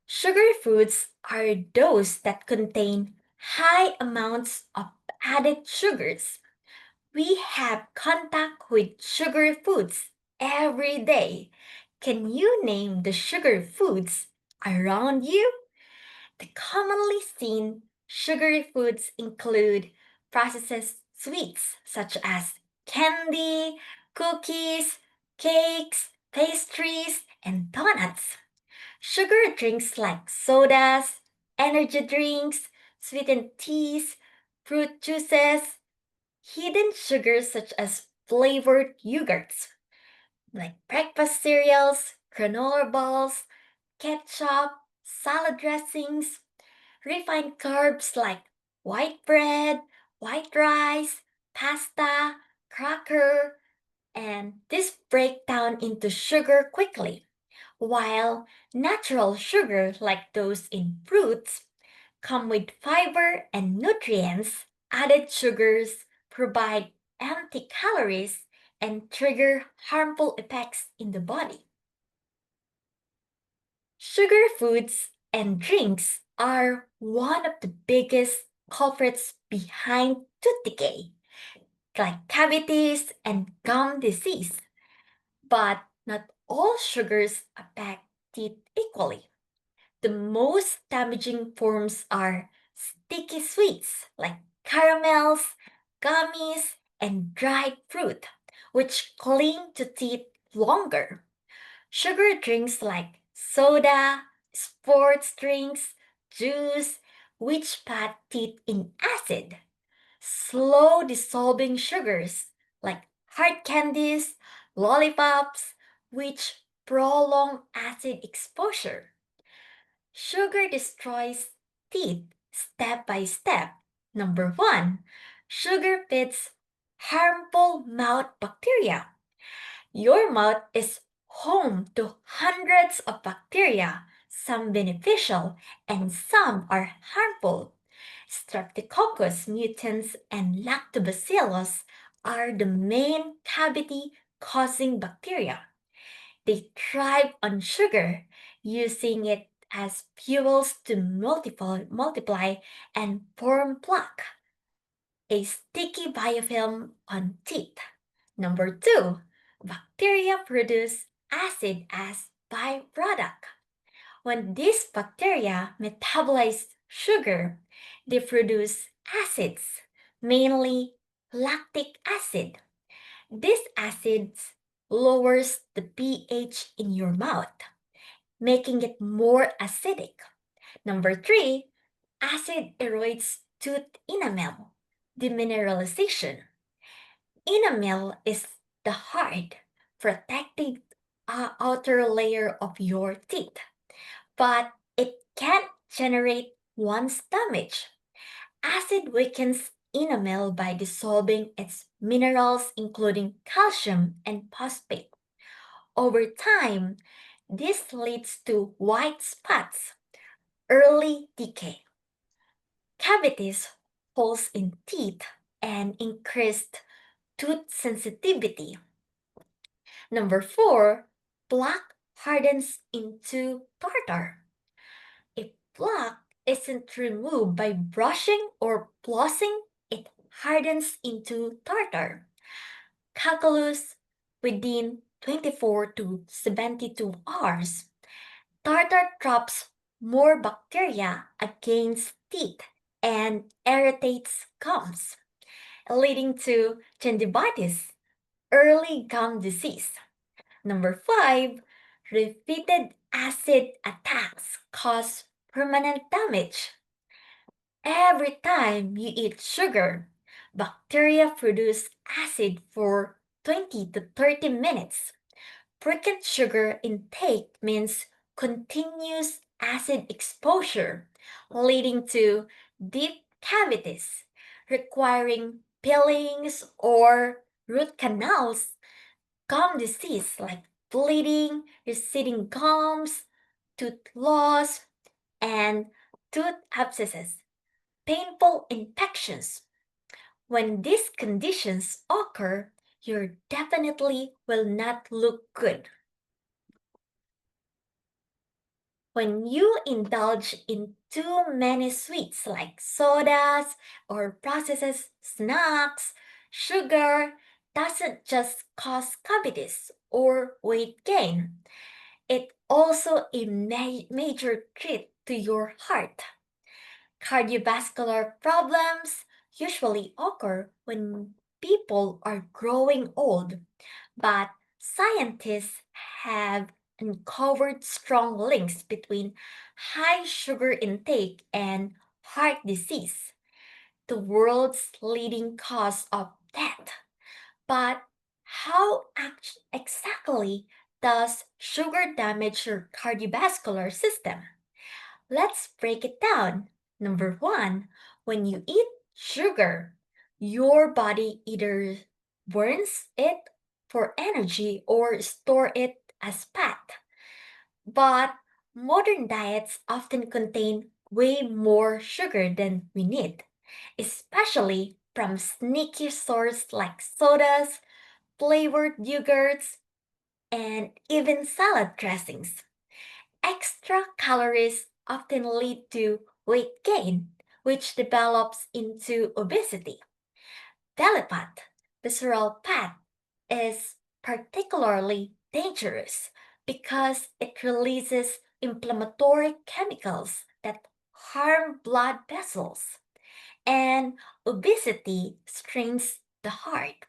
Sugary foods are those that contain high amounts of added sugars. We have contact with sugary foods every day. Can you name the sugary foods around you? The commonly seen sugary foods include processed sweets such as candy, cookies, cakes, pastries, and donuts. Sugar drinks like sodas, energy drinks, sweetened teas, fruit juices, hidden sugars such as flavored yogurts, like breakfast cereals, granola balls, ketchup, salad dressings, refined carbs like white bread, white rice, pasta, cracker, and this break down into sugar quickly, while natural sugar like those in fruits come with fiber and nutrients. Added sugars provide empty calories and trigger harmful effects in the body. Sugar foods and drinks are one of the biggest culprits behind tooth decay, like cavities and gum disease. But not all sugars affect teeth equally. The most damaging forms are sticky sweets like caramels, gummies, and dried fruit, which cling to teeth longer. Sugar drinks like soda, sports drinks, juice, which pat teeth in acid. Slow dissolving sugars like hard candies, lollipops, which prolong acid exposure. Sugar destroys teeth step by step. Number one, sugar feeds harmful mouth bacteria. Your mouth is home to hundreds of bacteria, some beneficial and some are harmful. Streptococcus mutans and lactobacillus are the main cavity causing bacteria. They thrive on sugar, using it as fuels to multiply and form plaque, a sticky biofilm on teeth. Number two, bacteria produce acid as byproduct. When these bacteria metabolize sugar, they produce acids, mainly lactic acid. This acid lowers the pH in your mouth, making it more acidic. Number three, acid erodes tooth enamel, demineralization. Enamel is the hard, protective outer layer of your teeth, but it can't generate once damaged. Acid weakens enamel by dissolving its minerals, including calcium and phosphate. Over time, this leads to white spots, early decay, cavities, holes in teeth, and increased tooth sensitivity. Number four, plaque hardens into tartar. If plaque isn't removed by brushing or flossing, it hardens into tartar. Calculus within 24 to 72 hours. Tartar traps more bacteria against teeth and irritates gums, leading to gingivitis, early gum disease. Number five, repeated acid attacks cause permanent damage. Every time you eat sugar, bacteria produce acid for 20 to 30 minutes. Frequent sugar intake means continuous acid exposure, leading to deep cavities, requiring peelings or root canals, gum disease like bleeding, receding gums, tooth loss, and tooth abscesses, painful infections. When these conditions occur, you definitely will not look good. When you indulge in too many sweets like sodas or processed snacks, sugar doesn't just cause cavities or weight gain. It also a major threat to your heart. Cardiovascular problems usually occur when people are growing old, but scientists have uncovered strong links between high sugar intake and heart disease, the world's leading cause of death. But how exactly does sugar damage your cardiovascular system? Let's break it down. Number one, when you eat sugar, your body either burns it for energy or store it as fat. But modern diets often contain way more sugar than we need, especially from sneaky sources like sodas, flavored yogurts, and even salad dressings. Extra calories often lead to weight gain, which develops into obesity. Belly fat, visceral fat, is particularly dangerous because it releases inflammatory chemicals that harm blood vessels. And obesity strains the heart,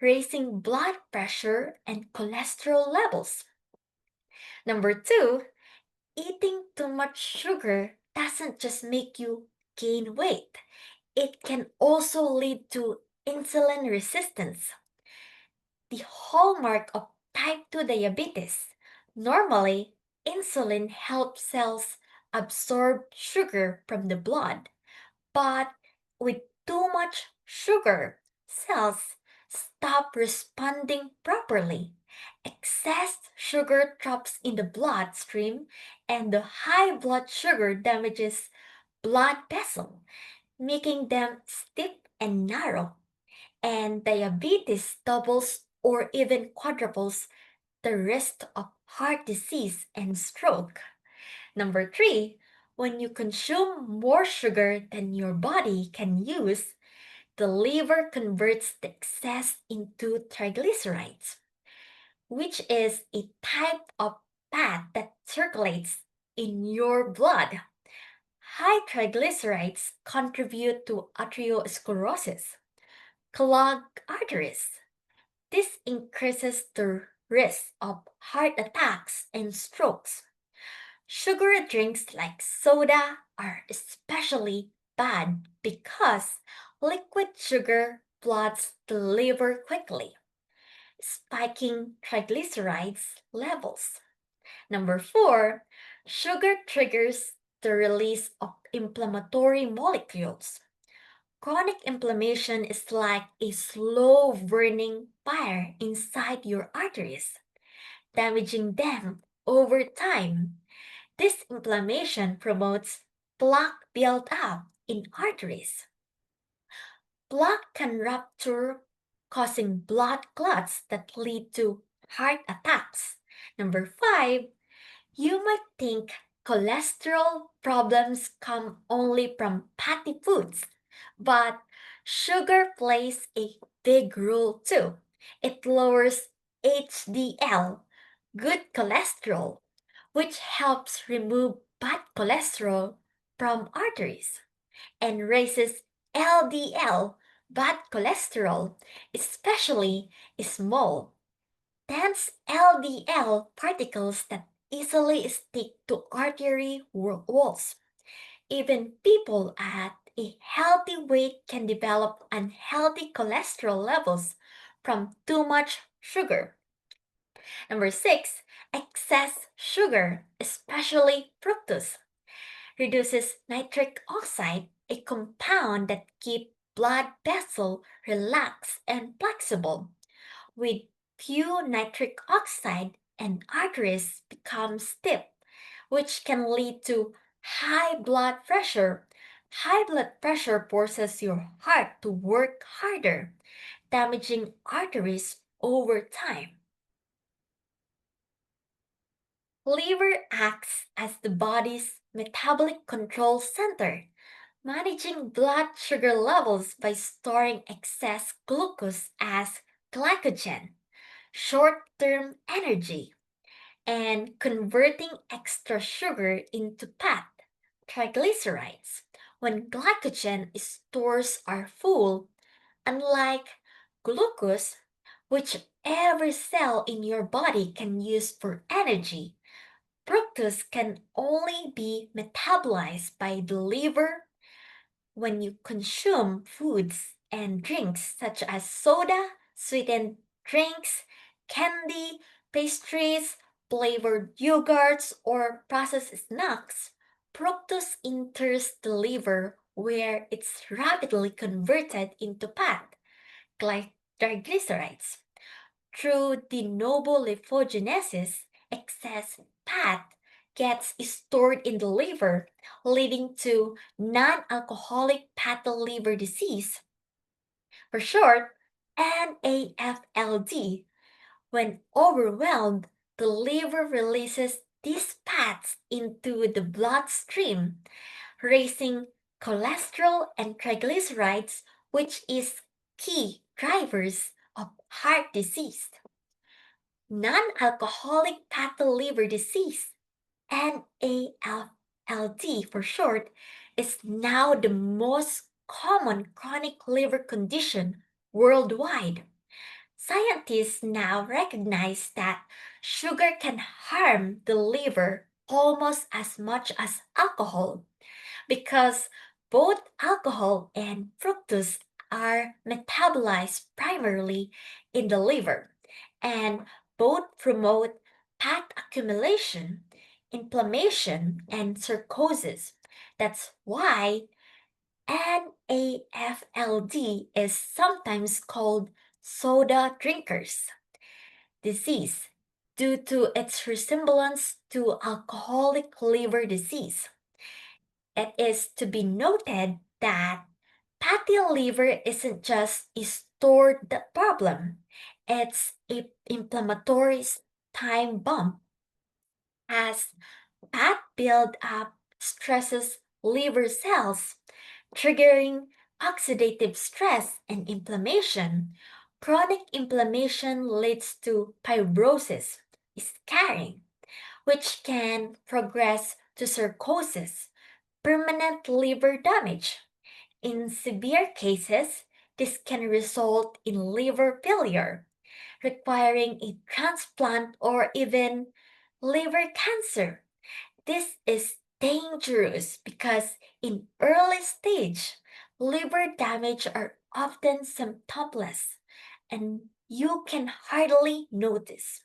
raising blood pressure and cholesterol levels. Number two, eating too much sugar doesn't just make you gain weight, it can also lead to insulin resistance, the hallmark of type 2 diabetes. Normally, insulin helps cells absorb sugar from the blood, but with too much sugar, cells stop responding properly. Excess sugar traps in the bloodstream, and the high blood sugar damages blood vessels, making them stiff and narrow. And diabetes doubles or even quadruples the risk of heart disease and stroke. Number three, when you consume more sugar than your body can use, the liver converts the excess into triglycerides, which is a type of fat that circulates in your blood. High triglycerides contribute to atherosclerosis, clogged arteries. This increases the risk of heart attacks and strokes. Sugary drinks like soda are especially bad because liquid sugar floods the liver quickly, spiking triglycerides levels. Number four, sugar triggers the release of inflammatory molecules. Chronic inflammation is like a slow burning fire inside your arteries, damaging them over time. This inflammation promotes plaque buildup in arteries. Plaque can rupture, causing blood clots that lead to heart attacks. Number five, you might think cholesterol problems come only from fatty foods, but sugar plays a big role too. It lowers HDL, good cholesterol, which helps remove bad cholesterol from arteries, and raises LDL, bad cholesterol, especially small, dense LDL particles that easily stick to artery walls. Even people at a healthy weight can develop unhealthy cholesterol levels from too much sugar. Number six, excess sugar, especially fructose, reduces nitric oxide, a compound that keeps blood vessels relaxed and flexible. With few nitric oxide and arteries become stiff, which can lead to high blood pressure. High blood pressure forces your heart to work harder, damaging arteries over time. Liver acts as the body's metabolic control center, managing blood sugar levels by storing excess glucose as glycogen, short-term energy, and converting extra sugar into fat, triglycerides. When glycogen stores are full, unlike glucose, which every cell in your body can use for energy, fructose can only be metabolized by the liver when you consume foods and drinks such as soda, sweetened drinks, candy, pastries, flavored yogurts, or processed snacks. Fructose enters the liver where it's rapidly converted into fat, triglycerides. Through de novo lipogenesis, excess fat gets stored in the liver, leading to non-alcoholic fatty liver disease, for short, NAFLD. When overwhelmed, the liver releases these fats into the bloodstream, raising cholesterol and triglycerides, which is key drivers of heart disease. non-alcoholic fatty liver disease, NAFLD for short, is now the most common chronic liver condition worldwide. Scientists now recognize that sugar can harm the liver almost as much as alcohol because both alcohol and fructose are metabolized primarily in the liver, and both promote fat accumulation, inflammation, and cirrhosis. That's why NAFLD is sometimes called soda drinkers disease due to its resemblance to alcoholic liver disease. It is to be noted that fatty liver isn't just a stored problem, it's an inflammatory time bomb. As fat buildup stresses liver cells, triggering oxidative stress and inflammation. Chronic inflammation leads to fibrosis, scarring, which can progress to cirrhosis, permanent liver damage. In severe cases, this can result in liver failure, requiring a transplant or even liver cancer. This is dangerous because in early stage, liver damage are often symptomless and you can hardly notice.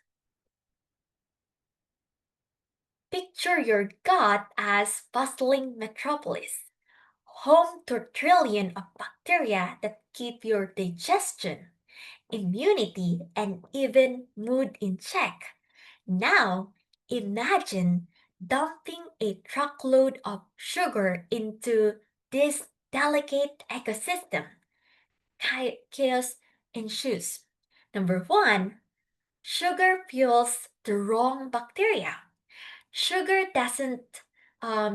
Picture your gut as bustling metropolis, home to trillion of bacteria that keep your digestion, immunity, and even mood in check. Now, imagine dumping a truckload of sugar into this delicate ecosystem. Chaos ensues. Number one, sugar fuels the wrong bacteria. Sugar doesn't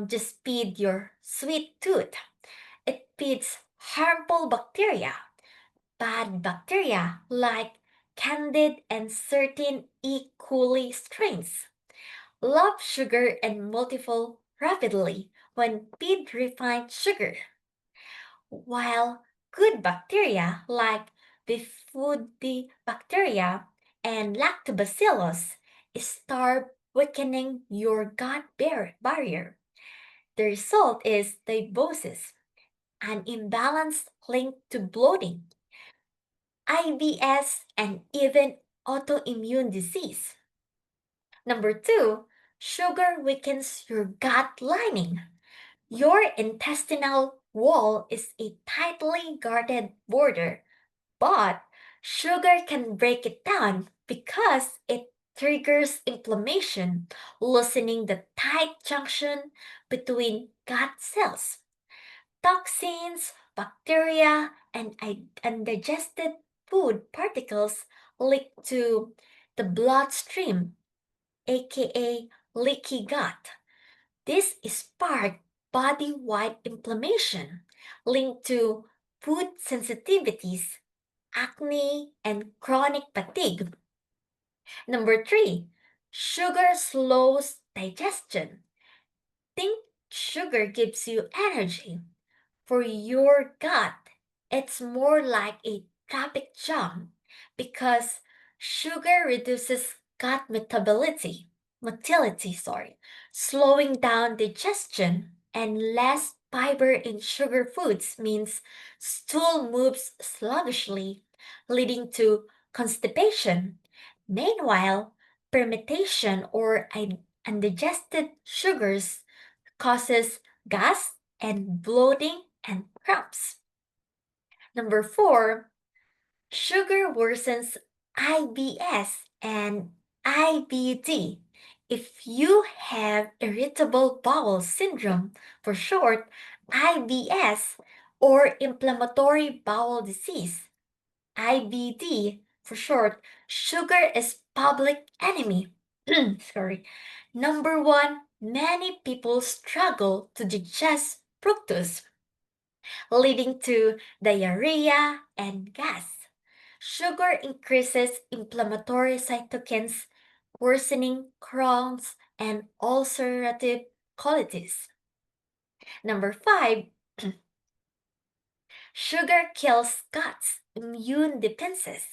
just feed your sweet tooth, it feeds harmful bacteria, bad bacteria like Candid and certain E. coli strains. Love sugar and multiple rapidly when feed refined sugar, while good bacteria like bifidobacteria and lactobacillus starve, weakening your gut barrier. The result is dysbiosis, an imbalance linked to bloating, IBS, and even autoimmune disease. Number two, sugar weakens your gut lining. Your intestinal wall is a tightly guarded border, but sugar can break it down because it triggers inflammation, loosening the tight junction between gut cells. Toxins, bacteria, and undigested food particles leak to the bloodstream, aka leaky gut. This sparked body-wide inflammation linked to food sensitivities, acne, and chronic fatigue. Number three, sugar slows digestion. Think sugar gives you energy. For your gut, it's more like a traffic jam because sugar reduces gut motility, slowing down digestion, and less fiber in sugar foods means stool moves sluggishly, leading to constipation. Meanwhile, fermentation or undigested sugars causes gas and bloating and cramps. Number four, sugar worsens IBS and IBD. If you have irritable bowel syndrome, for short, IBS, or inflammatory bowel disease, IBD, for short, sugar is public enemy. Sorry. Number one, many people struggle to digest fructose, leading to diarrhea and gas. Sugar increases inflammatory cytokines, worsening Crohn's and ulcerative colitis. Number 5, sugar kills guts immune defenses.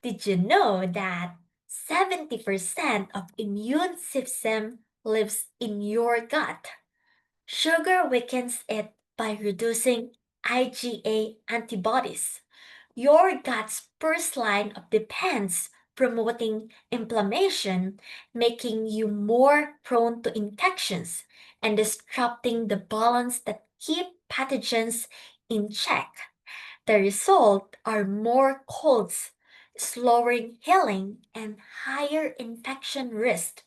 Did you know that 70% of immune system lives in your gut? Sugar weakens it by reducing IgA antibodies, your gut's first line of defense, promoting inflammation, making you more prone to infections, and disrupting the balance that keep pathogens in check. The result are more colds, slowing healing, and higher infection risk.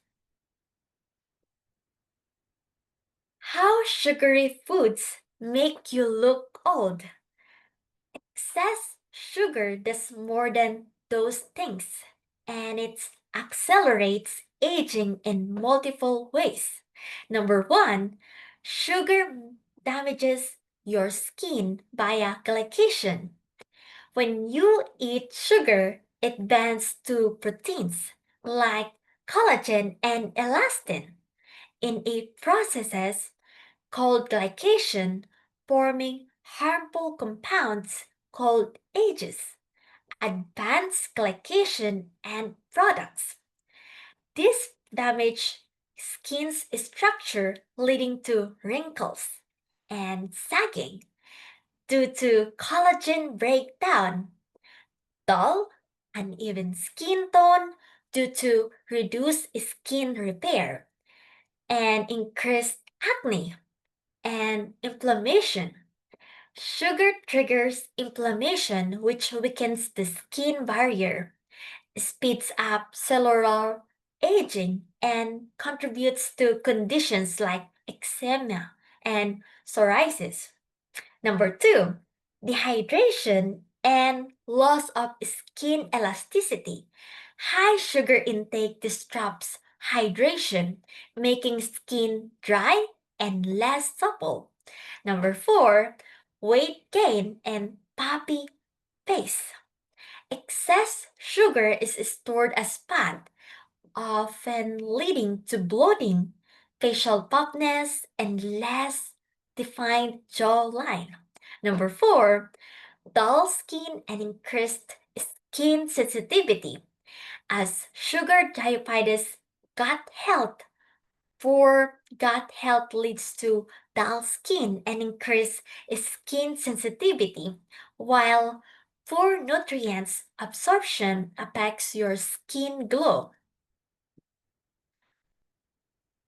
How sugary foods make you look old? Excess sugar does more than those things, and it accelerates aging in multiple ways. Number 1, sugar damages your skin via glycation. When you eat sugar, it binds to proteins like collagen and elastin in a processes called glycation, forming harmful compounds called ages, advanced glycation and products. This damage skin's structure, leading to wrinkles and sagging due to collagen breakdown, dull, uneven skin tone due to reduced skin repair, and increased acne and inflammation. Sugar triggers inflammation, which weakens the skin barrier, speeds up cellular aging, and contributes to conditions like eczema and psoriasis. Number 2, dehydration and loss of skin elasticity. High sugar intake disrupts hydration, making skin dry and less supple. Number 4, weight gain and puffy face. Excess sugar is stored as fat, often leading to bloating, facial puffiness, and less defined jawline. Number 4, dull skin and increased skin sensitivity. As sugar jeopardizes gut health, poor gut health leads to dull skin and increased skin sensitivity, while poor nutrients absorption affects your skin glow.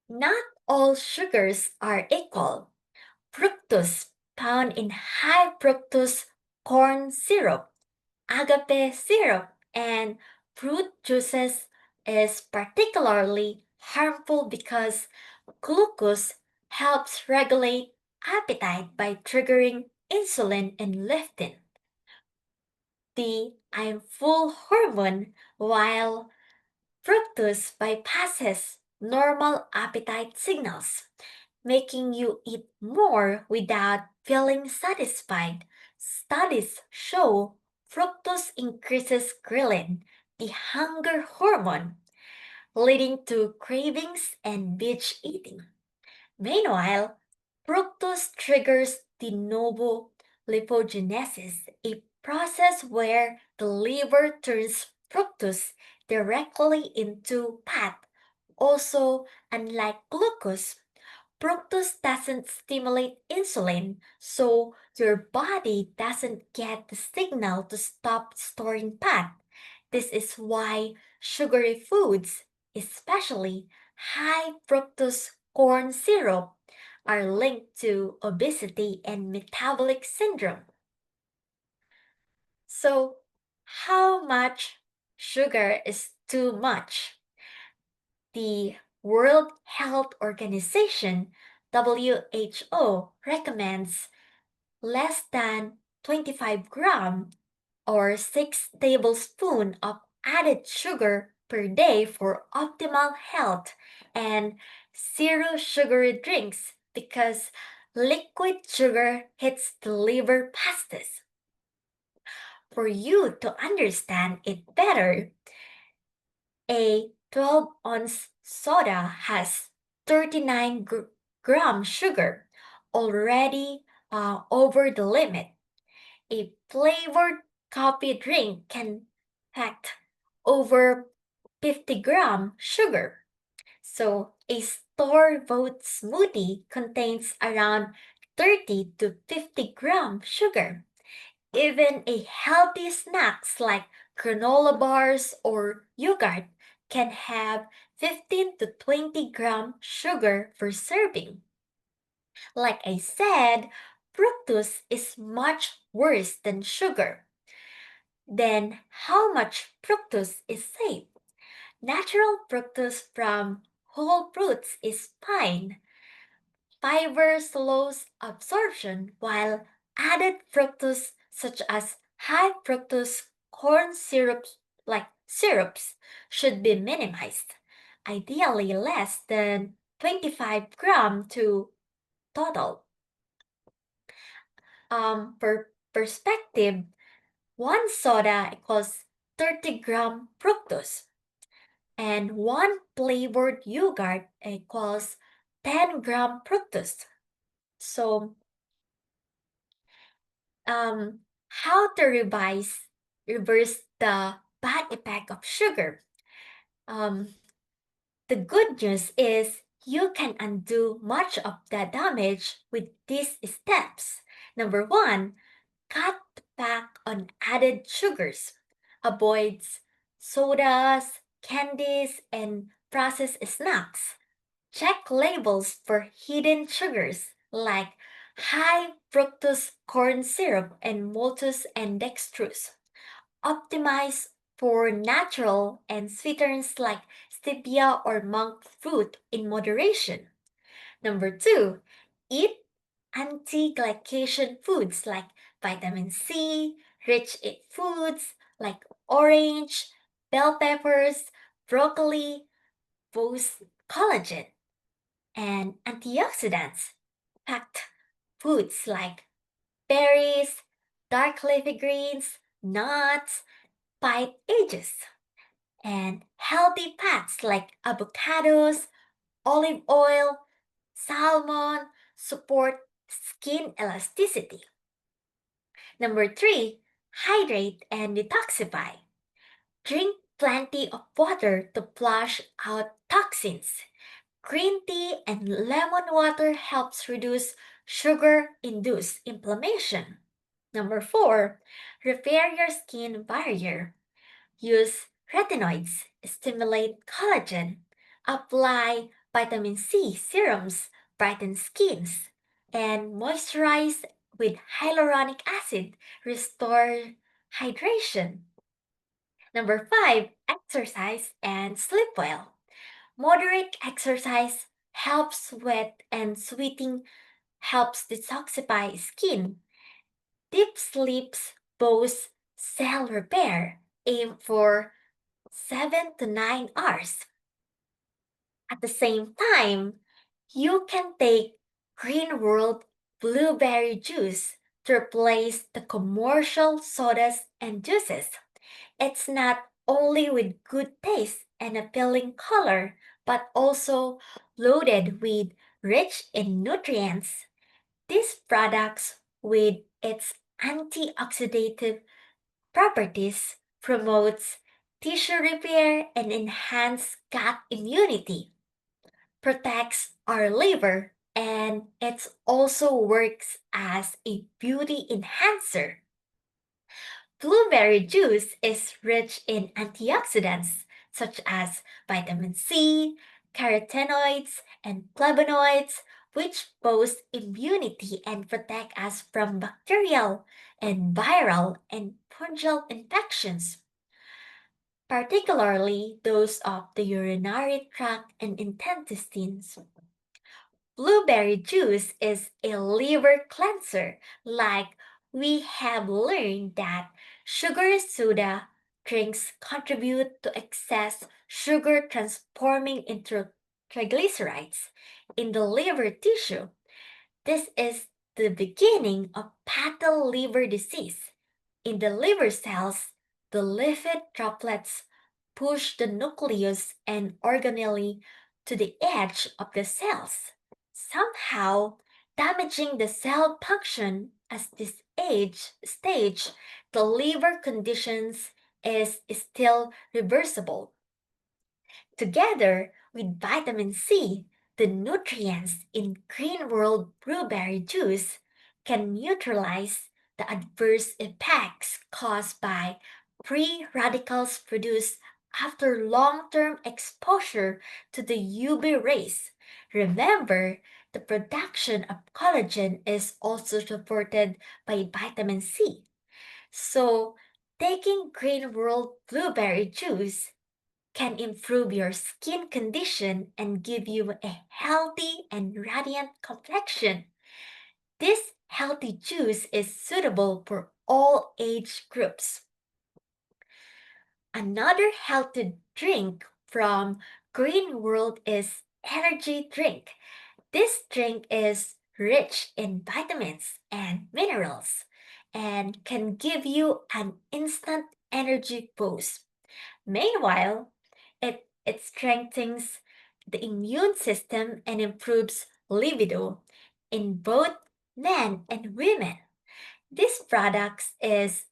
Not all sugars are equal. Fructose, found in high fructose corn syrup, agape syrup, and fruit juices, is particularly harmful because glucose helps regulate appetite by triggering insulin and leptin, the I'm full hormone, while fructose bypasses normal appetite signals, making you eat more without feeling satisfied. Studies show fructose increases ghrelin, the hunger hormone, leading to cravings and binge eating. Meanwhile, fructose triggers de novo lipogenesis, a process where the liver turns fructose directly into fat. Also, unlike glucose, fructose doesn't stimulate insulin, so your body doesn't get the signal to stop storing fat. This is why sugary foods, especially high fructose corn syrup, are linked to obesity and metabolic syndrome. So, how much sugar is too much? The World Health Organization, WHO, recommends less than 25 gram or 6 tablespoons of added sugar per day for optimal health, and zero sugary drinks because liquid sugar hits the liver fastest. for you to understand it better, a 12-ounce soda has 39 gram sugar, already over the limit. A flavored coffee drink can pack over 50 gram sugar. So a store-bought smoothie contains around 30 to 50 gram sugar. Even a healthy snacks like granola bars or yogurt can have 15 to 20 gram sugar per serving. Like I said, fructose is much worse than sugar. Then how much fructose is safe? Natural fructose from whole fruits is fine. Fiber slows absorption, while added fructose such as high fructose corn syrups like syrups should be minimized, ideally less than 25 gram to total. For perspective, one soda equals 30 gram fructose, and one flavored yogurt equals 10 gram fructose. So, how to reverse the bad effect of sugar? The good news is you can undo much of the damage with these steps. Number one, cut back on added sugars. Avoids sodas, candies, and processed snacks. Check labels for hidden sugars like high fructose corn syrup and maltose and dextrose. Optimize for natural and sweeteners like stevia or monk fruit in moderation. Number two, eat anti-glycation foods like vitamin C, rich in foods like orange, bell peppers, broccoli, boost collagen, and antioxidants packed foods like berries, dark leafy greens, nuts, fight ages, and healthy fats like avocados, olive oil, salmon support skin elasticity. Number three, hydrate and detoxify. Drink plenty of water to flush out toxins. Green tea and lemon water helps reduce sugar-induced inflammation. Number four, repair your skin barrier. Use retinoids, stimulate collagen, apply vitamin C serums, brighten skins, and moisturize with hyaluronic acid, restore hydration. Number five, exercise and sleep well. Moderate exercise helps sweat and sweating helps detoxify skin. Deep sleeps boosts cell repair. Aim for 7 to 9 hours. At the same time, you can take Green World blueberry juice to replace the commercial sodas and juices. It's not only with good taste and appealing color, but also loaded with rich in nutrients. These products, with its antioxidative properties, promotes tissue repair and enhance gut immunity, protects our liver, and it also works as a beauty enhancer. Blueberry juice is rich in antioxidants such as vitamin C, carotenoids, and flavonoids, which boost immunity and protect us from bacterial and viral and fungal infections, particularly those of the urinary tract and intestines. Blueberry juice is a liver cleanser, like we have learned that sugar soda drinks contribute to excess sugar transforming into triglycerides in the liver tissue. This is the beginning of fatal liver disease. In the liver cells, the lipid droplets push the nucleus and organelle to the edge of the cells, somehow damaging the cell function. At this stage, the liver conditions is still reversible. Together with vitamin C, the nutrients in green world blueberry juice can neutralize the adverse effects caused by free radicals produced after long-term exposure to the UV rays. Remember, the production of collagen is also supported by vitamin C. So, taking green world blueberry juice can improve your skin condition and give you a healthy and radiant complexion. This healthy juice is suitable for all age groups. Another healthy drink from Green World is energy drink. This drink is rich in vitamins and minerals and can give you an instant energy boost. Meanwhile, it strengthens the immune system and improves libido in both men and women. This product is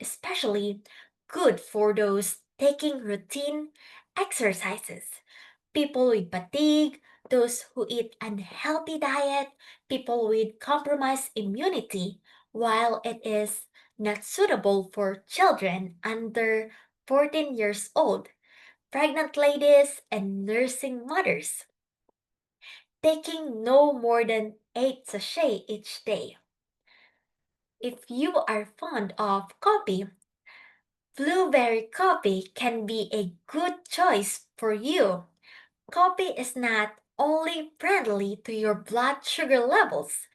especially good for those taking routine exercises, people with fatigue, those who eat unhealthy diet, people with compromised immunity, while it is not suitable for children under 14 years old, pregnant ladies, and nursing mothers. Taking no more than 8 sachets each day. If you are fond of coffee, blueberry coffee can be a good choice for you. Coffee is not only friendly to your blood sugar levels,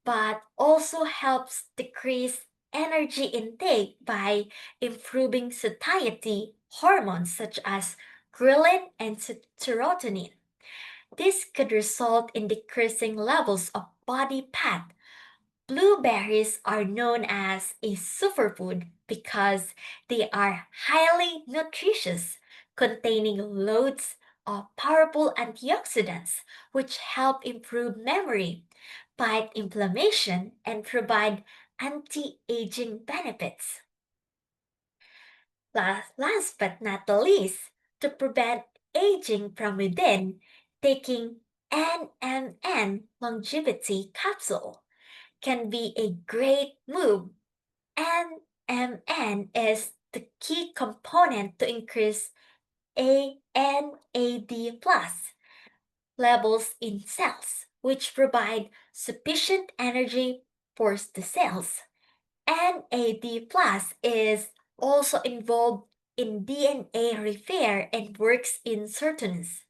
but also helps decrease energy intake by improving satiety hormones such as ghrelin and serotonin. This could result in decreasing levels of body fat. Blueberries are known as a superfood because they are highly nutritious, containing loads of powerful antioxidants which help improve memory, fight inflammation, and provide anti-aging benefits. Last but not the least, to prevent aging from within, taking NMN longevity capsule can be a great move. NMN is the key component to increase NAD plus levels in cells, which provide sufficient energy for the cells. NAD plus is also involved in DNA repair and works in sirtuins.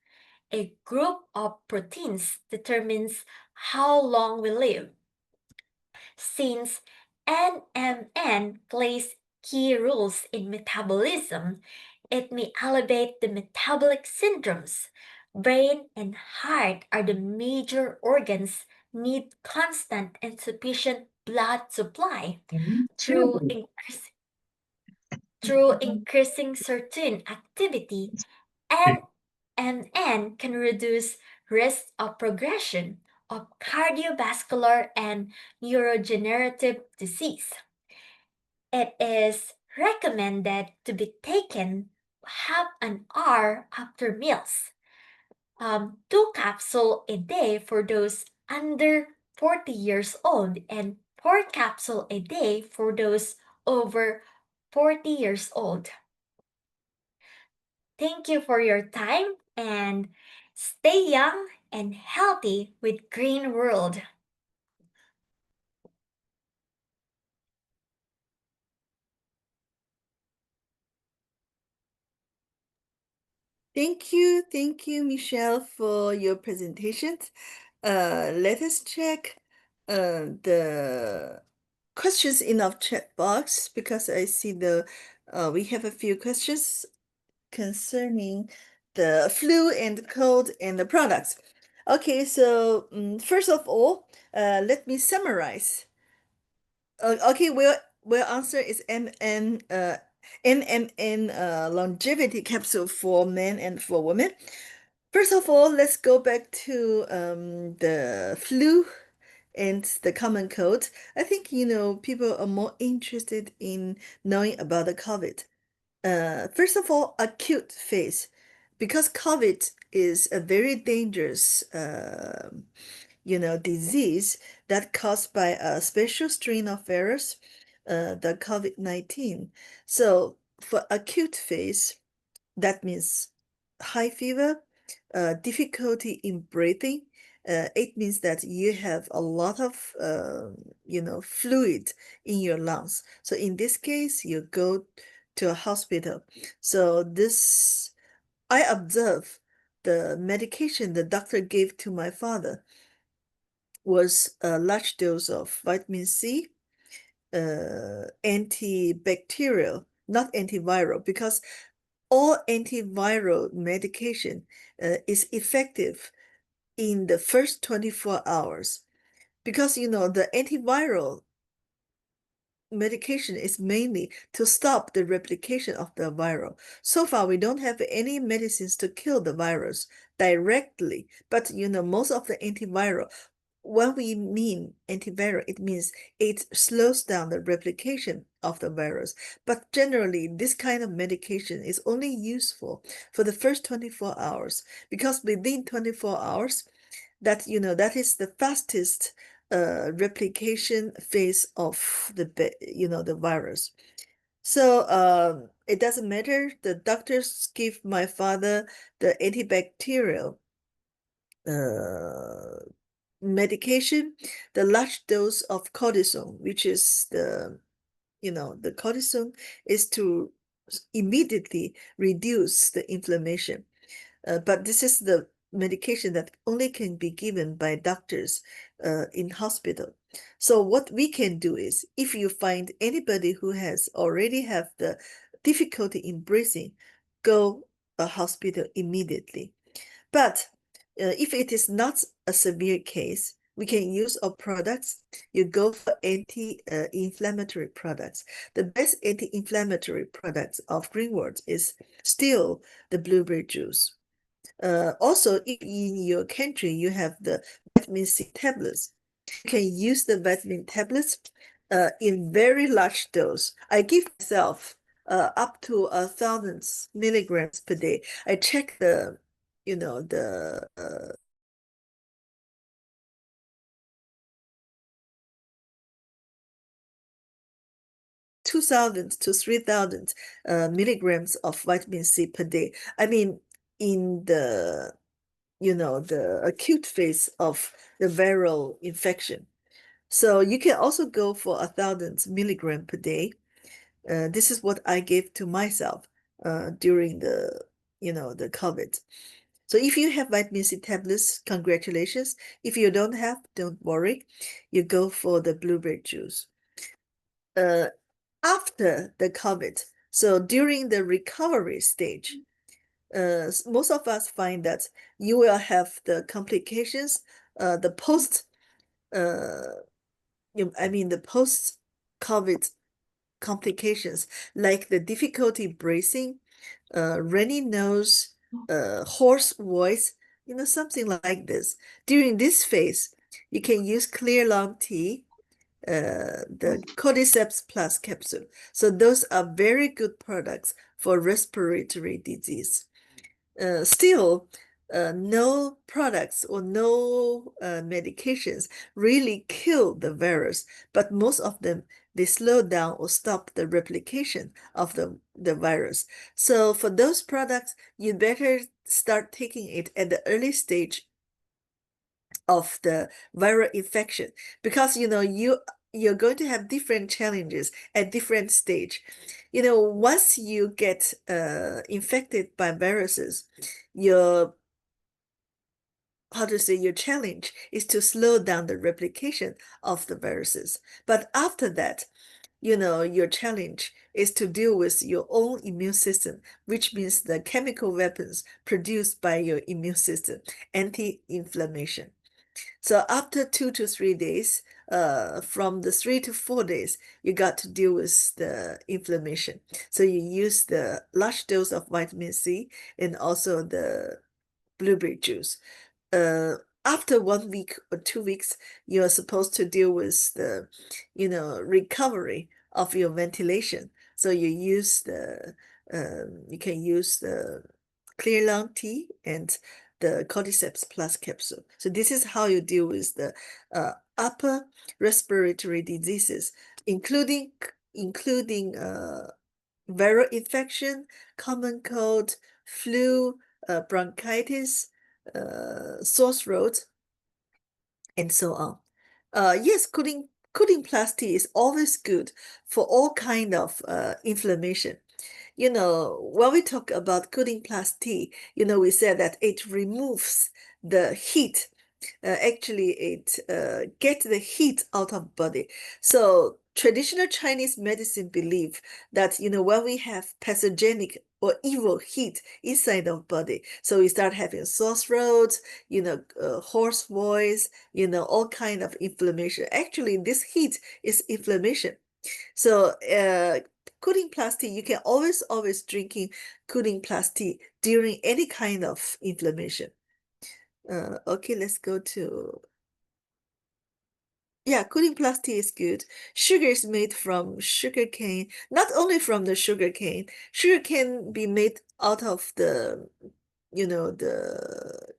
A group of proteins determines how long we live. Since NMN plays key roles in metabolism, it may elevate the metabolic syndromes. Brain and heart are the major organs need constant and sufficient blood supply through increasing certain activity. NMN can reduce risk of progression of cardiovascular and neurodegenerative disease. It is recommended to be taken half an hour after meals. 2 capsules a day for those under 40 years old and 4 capsules a day for those over 40 years old. Thank you for your time and stay young and healthy with Green World. Thank you, Michelle, for your presentations. Let us check the questions in our chat box because I see we have a few questions concerning the flu and cold and the products. Okay, so first of all, let me summarize. Okay, Well, answer is NMN longevity capsule for men and for women. First of all, let's go back to the flu and the common cold. I think, people are more interested in knowing about the COVID. First of all, acute phase, because COVID is a very dangerous, disease that caused by a special strain of virus, the COVID-19. So for acute phase, that means high fever, difficulty in breathing. It means that you have a lot of, fluid in your lungs. So in this case, you go to a hospital. So I observe the medication the doctor gave to my father was a large dose of vitamin C, antibacterial, not antiviral, because all antiviral medication is effective in the first 24 hours. Because, the antiviral medication is mainly to stop the replication of the viral. So far, we don't have any medicines to kill the virus directly, but most of the antiviral, when we mean antiviral, it means it slows down the replication of the virus. But generally, this kind of medication is only useful for the first 24 hours, because within 24 hours, that is the fastest replication phase of the virus. So it doesn't matter. The doctors give my father the antibacterial medication, the large dose of cortisone, which is the cortisone is to immediately reduce the inflammation. But this is the medication that only can be given by doctors in hospital. So what we can do is, if you find anybody who has already have the difficulty in breathing, go a hospital immediately. But if it is not a severe case, we can use our products. You go for anti-inflammatory products. The best anti-inflammatory products of Greenwood is still the blueberry juice. Also, if in your country you have the vitamin C tablets, you can use the vitamin tablets in very large dose. I give myself up to 1,000 milligrams per day. I check the 2,000 to 3,000 milligrams of vitamin C per day. I mean, in the acute phase of the viral infection. So you can also go for 1,000 milligram per day. This is what I gave to myself during the COVID. So if you have vitamin C tablets, congratulations. If you don't have, don't worry. You go for the blueberry juice. After the COVID, so during the recovery stage, most of us find that you will have the complications, the post, the post-COVID complications, like the difficulty breathing, runny nose, hoarse voice, something like this. During this phase, you can use clear lung tea, the Cordyceps Plus capsule. So those are very good products for respiratory disease. Still, no products or no medications really kill the virus, but most of them, they slow down or stop the replication of the virus. So for those products, you better start taking it at the early stage of the viral infection, because you're going to have different challenges at different stage. Once you get infected by viruses, your your challenge is to slow down the replication of the viruses. But after that, your challenge is to deal with your own immune system, which means the chemical weapons produced by your immune system, anti-inflammation. So after 2 to 3 days, from the 3 to 4 days, you got to deal with the inflammation. So you use the large dose of vitamin C and also the blueberry juice. Uh, After 1 week or 2 weeks, you are supposed to deal with the, recovery of your ventilation. So you can use the clear lung tea and the cordyceps plus capsule. So this is how you deal with the upper respiratory diseases, including viral infection, common cold, flu, bronchitis, sore throat, and so on. Yes, cooling plus tea is always good for all kind of inflammation. When we talk about cooling plus tea, we said that it removes the heat. Actually, it gets the heat out of body. So traditional Chinese medicine believe that, when we have pathogenic or evil heat inside of body, so we start having sore throat, hoarse voice, all kind of inflammation. Actually, this heat is inflammation. So cooling plus tea, you can always drinking cooling plus tea during any kind of inflammation. Okay, let's go to, yeah, cooling plus tea is good. Sugar is made from sugar cane, not only from the sugar cane. Sugar can be made out of the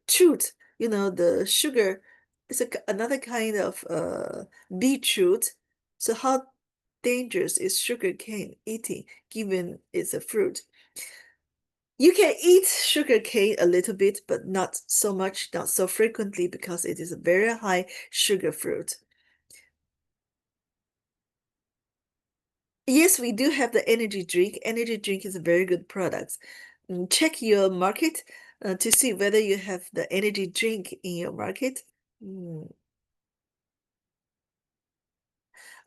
truth, the sugar is another kind of beetroot. So how dangerous is sugar cane eating, given it's a fruit? You can eat sugar cane a little bit, but not so much, not so frequently, because it is a very high sugar fruit. Yes, we do have the energy drink. Energy drink is a very good product. Check your market to see whether you have the energy drink in your market.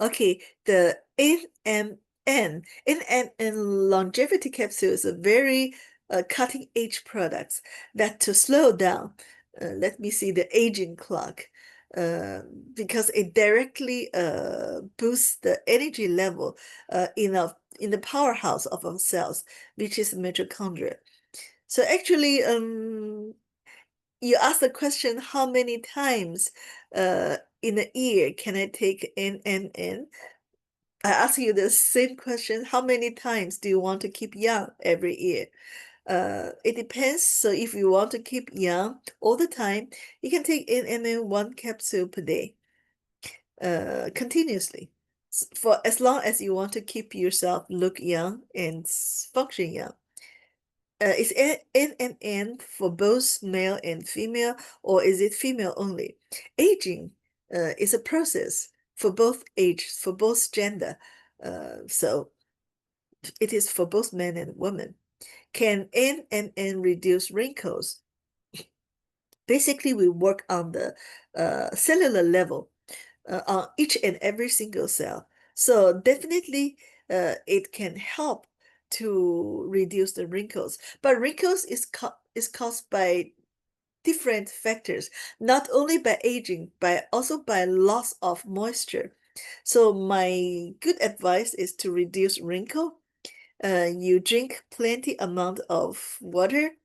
Okay, the NMN longevity capsule is a very cutting-edge product that to slow down, let me see the aging clock, uh, because it directly boosts the energy level in the powerhouse of our cells, which is mitochondria. So actually, you asked the question, how many times in a year can I take NMN? I ask you the same question, how many times do you want to keep young every year? It depends. So if you want to keep young all the time, you can take NMN 1 capsule per day, continuously, for as long as you want to keep yourself look young and function young. Is NMN for both male and female, or is it female only? Aging is a process for both ages, for both gender. So it is for both men and women. Can NMN reduce wrinkles? Basically, we work on the cellular level on each and every single cell. So definitely, it can help to reduce the wrinkles. But wrinkles is caused by different factors, not only by aging, but also by loss of moisture. So my good advice is to reduce wrinkle. You drink plenty amount of water.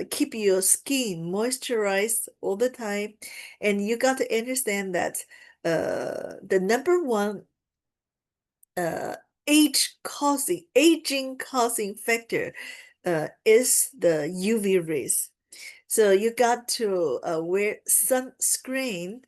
Keep your skin moisturized all the time, and you got to understand that the number one uh, aging causing factor is the UV rays. So you got to wear sunscreen.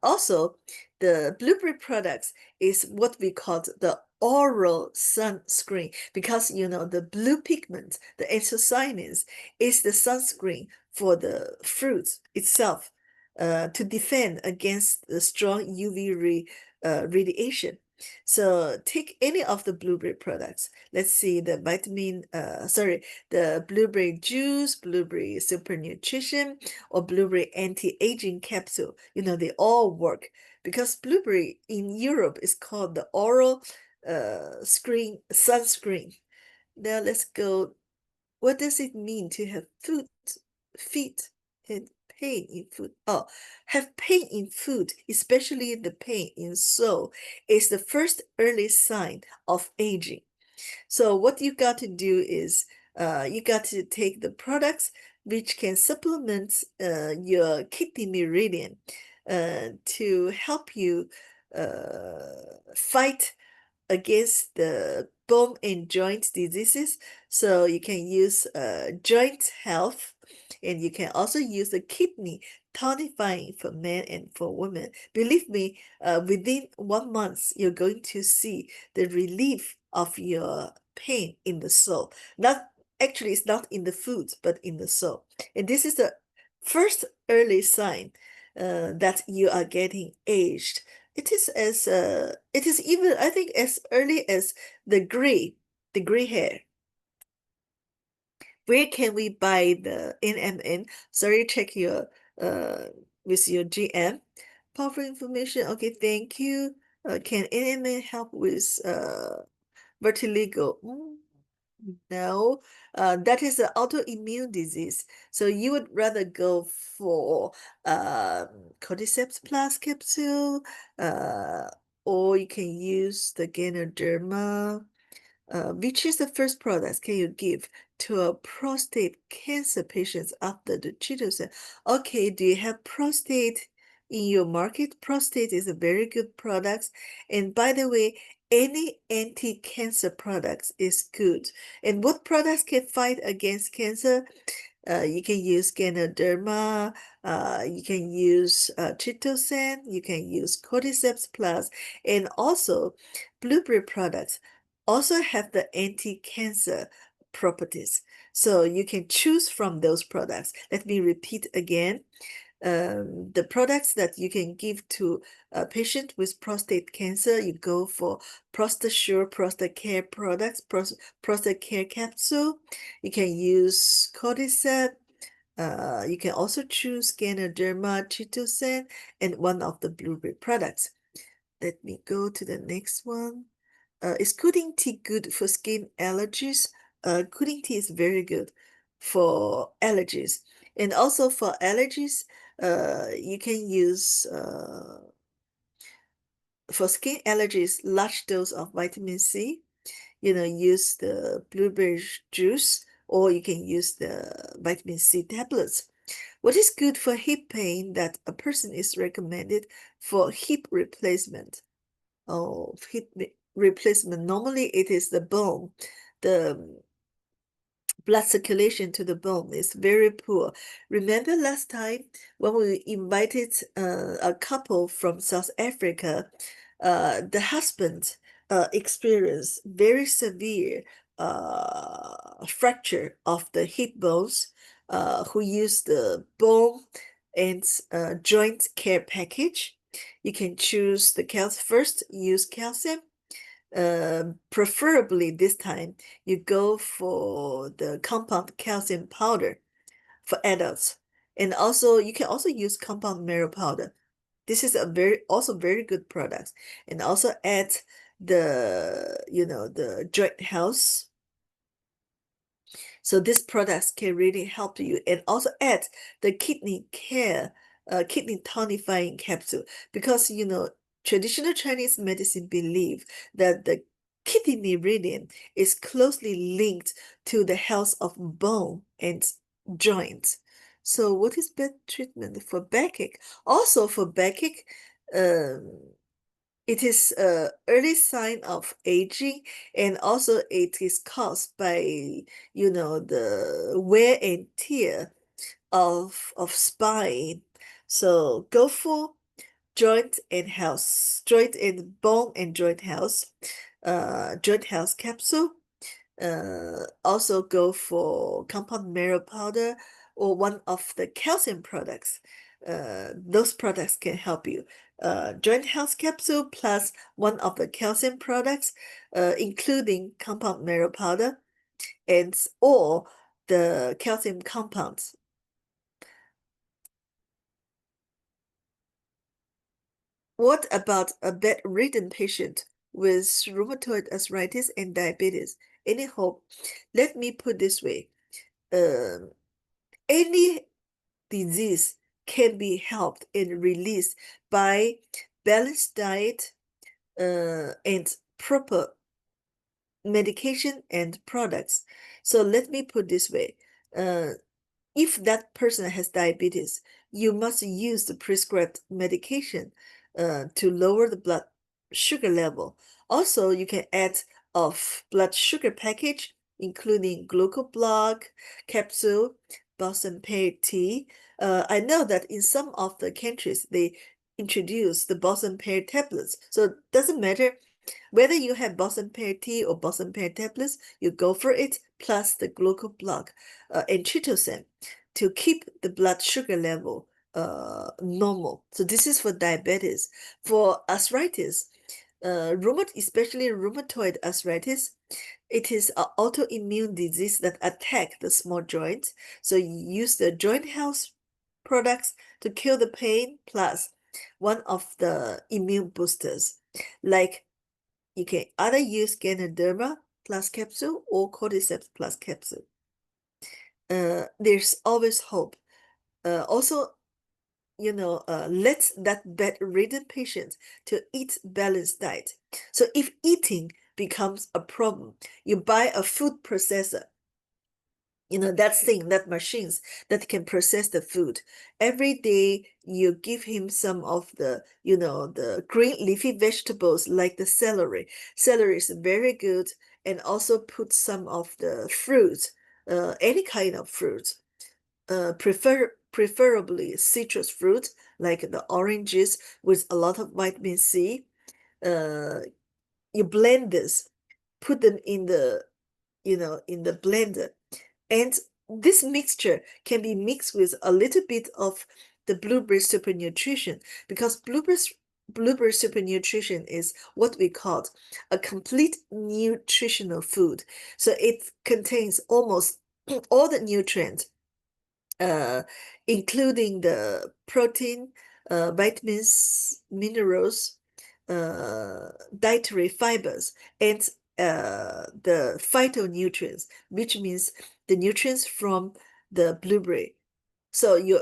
Also, the blueberry products is what we call the oral sunscreen, because the blue pigment, the anthocyanins, is the sunscreen for the fruit itself to defend against the strong UV ray radiation. So take any of the blueberry products. Let's see the the blueberry juice, blueberry super nutrition, or blueberry anti-aging capsule. They all work, because blueberry in Europe is called the oral sunscreen. Now let's go. What does it mean to have feet and pain in food. Oh, have pain in food, especially the pain in soul, is the first early sign of aging. So what you got to do is you got to take the products which can supplement your kidney meridian to help you fight against the bone and joint diseases. So you can use joint health, and you can also use the kidney tonifying for men and for women. Believe me, within 1 month, you're going to see the relief of your pain in the soul. Not actually, it's not in the food, but in the soul. And this is the first early sign that you are getting aged. It is even, I think, as early as the gray hair. Where can we buy the NMN? Sorry, check your uh with your GM. Powerful information. Okay, thank you. Can NMN help with vertigo? No, that is an autoimmune disease. So you would rather go for Cordyceps Plus capsule, uh, or you can use the Ganoderma. Which is the first product can you give to a prostate cancer patients after the Chitosan? Okay, do you have prostate in your market? Prostate is a very good product. And by the way, any anti-cancer products is good. And what products can fight against cancer? You can use Ganoderma, you can use Chitosan, you can use Cordyceps Plus, and also blueberry products also have the anti-cancer properties. So you can choose from those products. Let me repeat again. The products that you can give to a patient with prostate cancer, you go for ProstaSure prostate care products, prostate care capsule. You can use Cordyceps. You can also choose Ganoderma, Chitosan, and one of the blueberry products. Let me go to the next one. Is cooling tea good for skin allergies? Cooling tea is very good for allergies. And also for allergies, you can use, for skin allergies, large dose of vitamin C. Use the blueberry juice, or you can use the vitamin C tablets. What is good for hip pain that a person is recommended for hip replacement? Oh, hip replacement. Normally it is the bone. The blood circulation to the bone is very poor. Remember last time when we invited a couple from South Africa, the husband experienced very severe fracture of the hip bones, who used the bone and joint care package. You can choose the calcium. First, use calcium. Preferably this time, you go for the compound calcium powder for adults. And also, you can also use compound marrow powder. This is a very good product. And also add the joint health. So these products can really help you, and also add the kidney care, kidney tonifying capsule, because traditional Chinese medicine believe that the kidney meridian is closely linked to the health of bone and joints. So what is best treatment for backache? Also for backache, um, it is a early sign of aging, and also it is caused by, the wear and tear of spine. So go for joint and bone and joint health, joint health capsule. Also go for compound marrow powder or one of the calcium products. Those products can help you. Joint health capsule plus one of the calcium products, including compound marrow powder and or the calcium compounds. What about a bedridden patient with rheumatoid arthritis and diabetes? Any hope? Let me put this way. Um, any disease can be helped and released by balanced diet and proper medication and products. So let me put this way. If that person has diabetes, you must use the prescribed medication to lower the blood sugar level. Also, you can add of blood sugar package, including glucoblock capsule, Boston pear tea. I know that in some of the countries, they introduce the Boston pear tablets. So it doesn't matter whether you have Boston pear tea or Boston pear tablets, you go for it, plus the glucoblock and chitosan to keep the blood sugar level normal. So this is for diabetes. For arthritis, especially rheumatoid arthritis, it is an autoimmune disease that attack the small joints. So you use the joint health products to kill the pain, plus one of the immune boosters. Like you can either use Ganoderma plus capsule or Cordyceps plus capsule. There's always hope. Also, let that bedridden patient to eat balanced diet. So if eating becomes a problem, you buy a food processor. That machines that can process the food. Every day you give him some of the green leafy vegetables like the celery. Celery is very good, and also put some of the fruits, any kind of fruit, preferably citrus fruit like the oranges with a lot of vitamin C. You blend this, put them in the blender, and this mixture can be mixed with a little bit of the blueberry super nutrition, because blueberry super nutrition is what we call a complete nutritional food. So it contains almost all the nutrients, uh, including the protein, vitamins, minerals, dietary fibers, and the phytonutrients, which means the nutrients from the blueberry. So you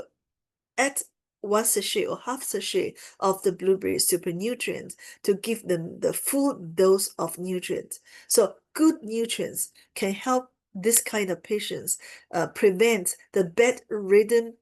add one sachet or half sachet of the blueberry super nutrients to give them the full dose of nutrients. So good nutrients can help this kind of patients prevent the bedridden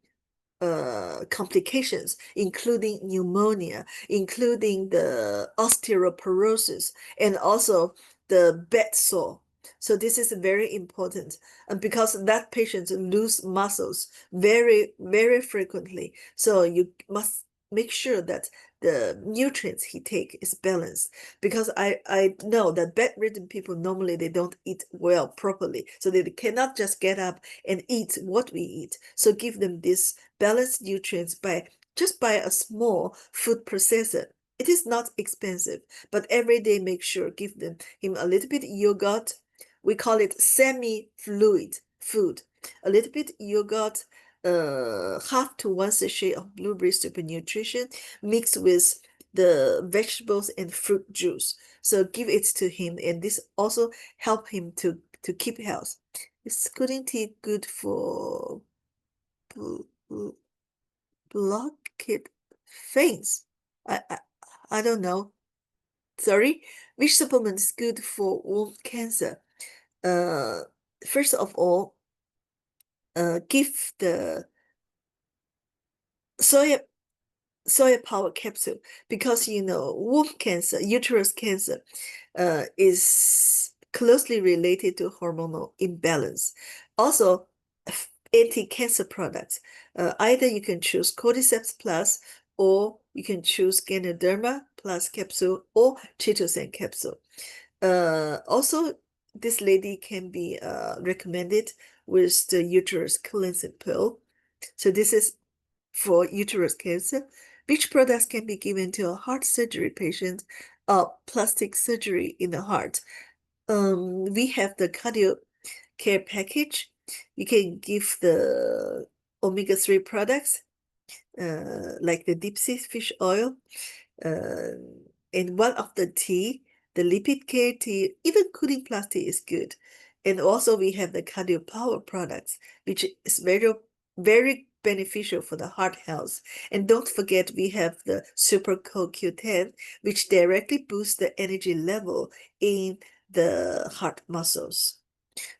complications, including pneumonia, including the osteoporosis, and also the bed sore. So this is very important, and because that patient lose muscles very, very frequently. So you must make sure that the nutrients he take is balanced, because I know that bedridden people normally they don't eat well properly, so they cannot just get up and eat what we eat. So give them this balanced nutrients by a small food processor. It is not expensive, but every day make sure give him a little bit yogurt. We call it semi-fluid food. A little bit yogurt, half to one sachet of blueberry super nutrition mixed with the vegetables and fruit juice. So give it to him, and this also help him to keep health. Is green tea good for blocked veins? I don't know. Sorry. Which supplement is good for womb cancer? Uh, First of all, give the soya power capsule, because womb cancer, uterus cancer, is closely related to hormonal imbalance. Also, anti-cancer products. Either you can choose Cordyceps Plus, or you can choose Ganoderma Plus capsule or chitosan capsule. Also, this lady can be recommended with the uterus cleansing pill. So this is for uterus cancer. Which products can be given to a heart surgery patient or plastic surgery in the heart? We have the cardio care package. You can give the omega-3 products, like the deep sea fish oil, uh, and one of the tea, the lipid care tea, even cooling plus tea is good. And also we have the cardio power products, which is very, very beneficial for the heart health. And don't forget, we have the Super CoQ10, which directly boosts the energy level in the heart muscles.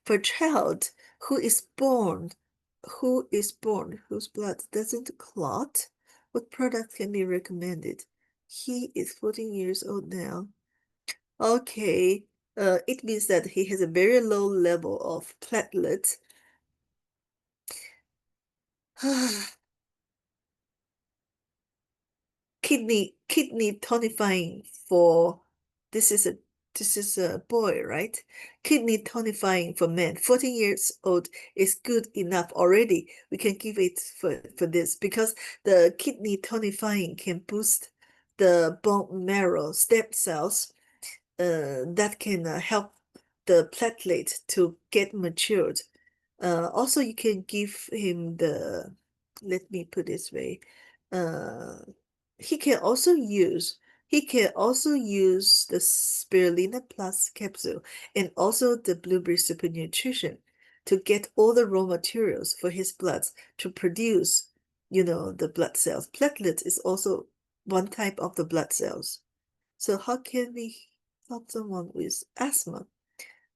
For a child whose blood doesn't clot, what product can be recommended? He is 14 years old now. Okay, it means that he has a very low level of platelets. Kidney tonifying for this is a boy, right? Kidney tonifying for men. 14 years old is good enough already. We can give it for this because the kidney tonifying can boost the bone marrow stem cells that can help the platelet to get matured. Also, you can give him the, let me put this way, uh, he can also use the spirulina plus capsule and also the blueberry super nutrition to get all the raw materials for his blood to produce, the blood cells. Platelet is also one type of the blood cells. So how can we help someone with asthma?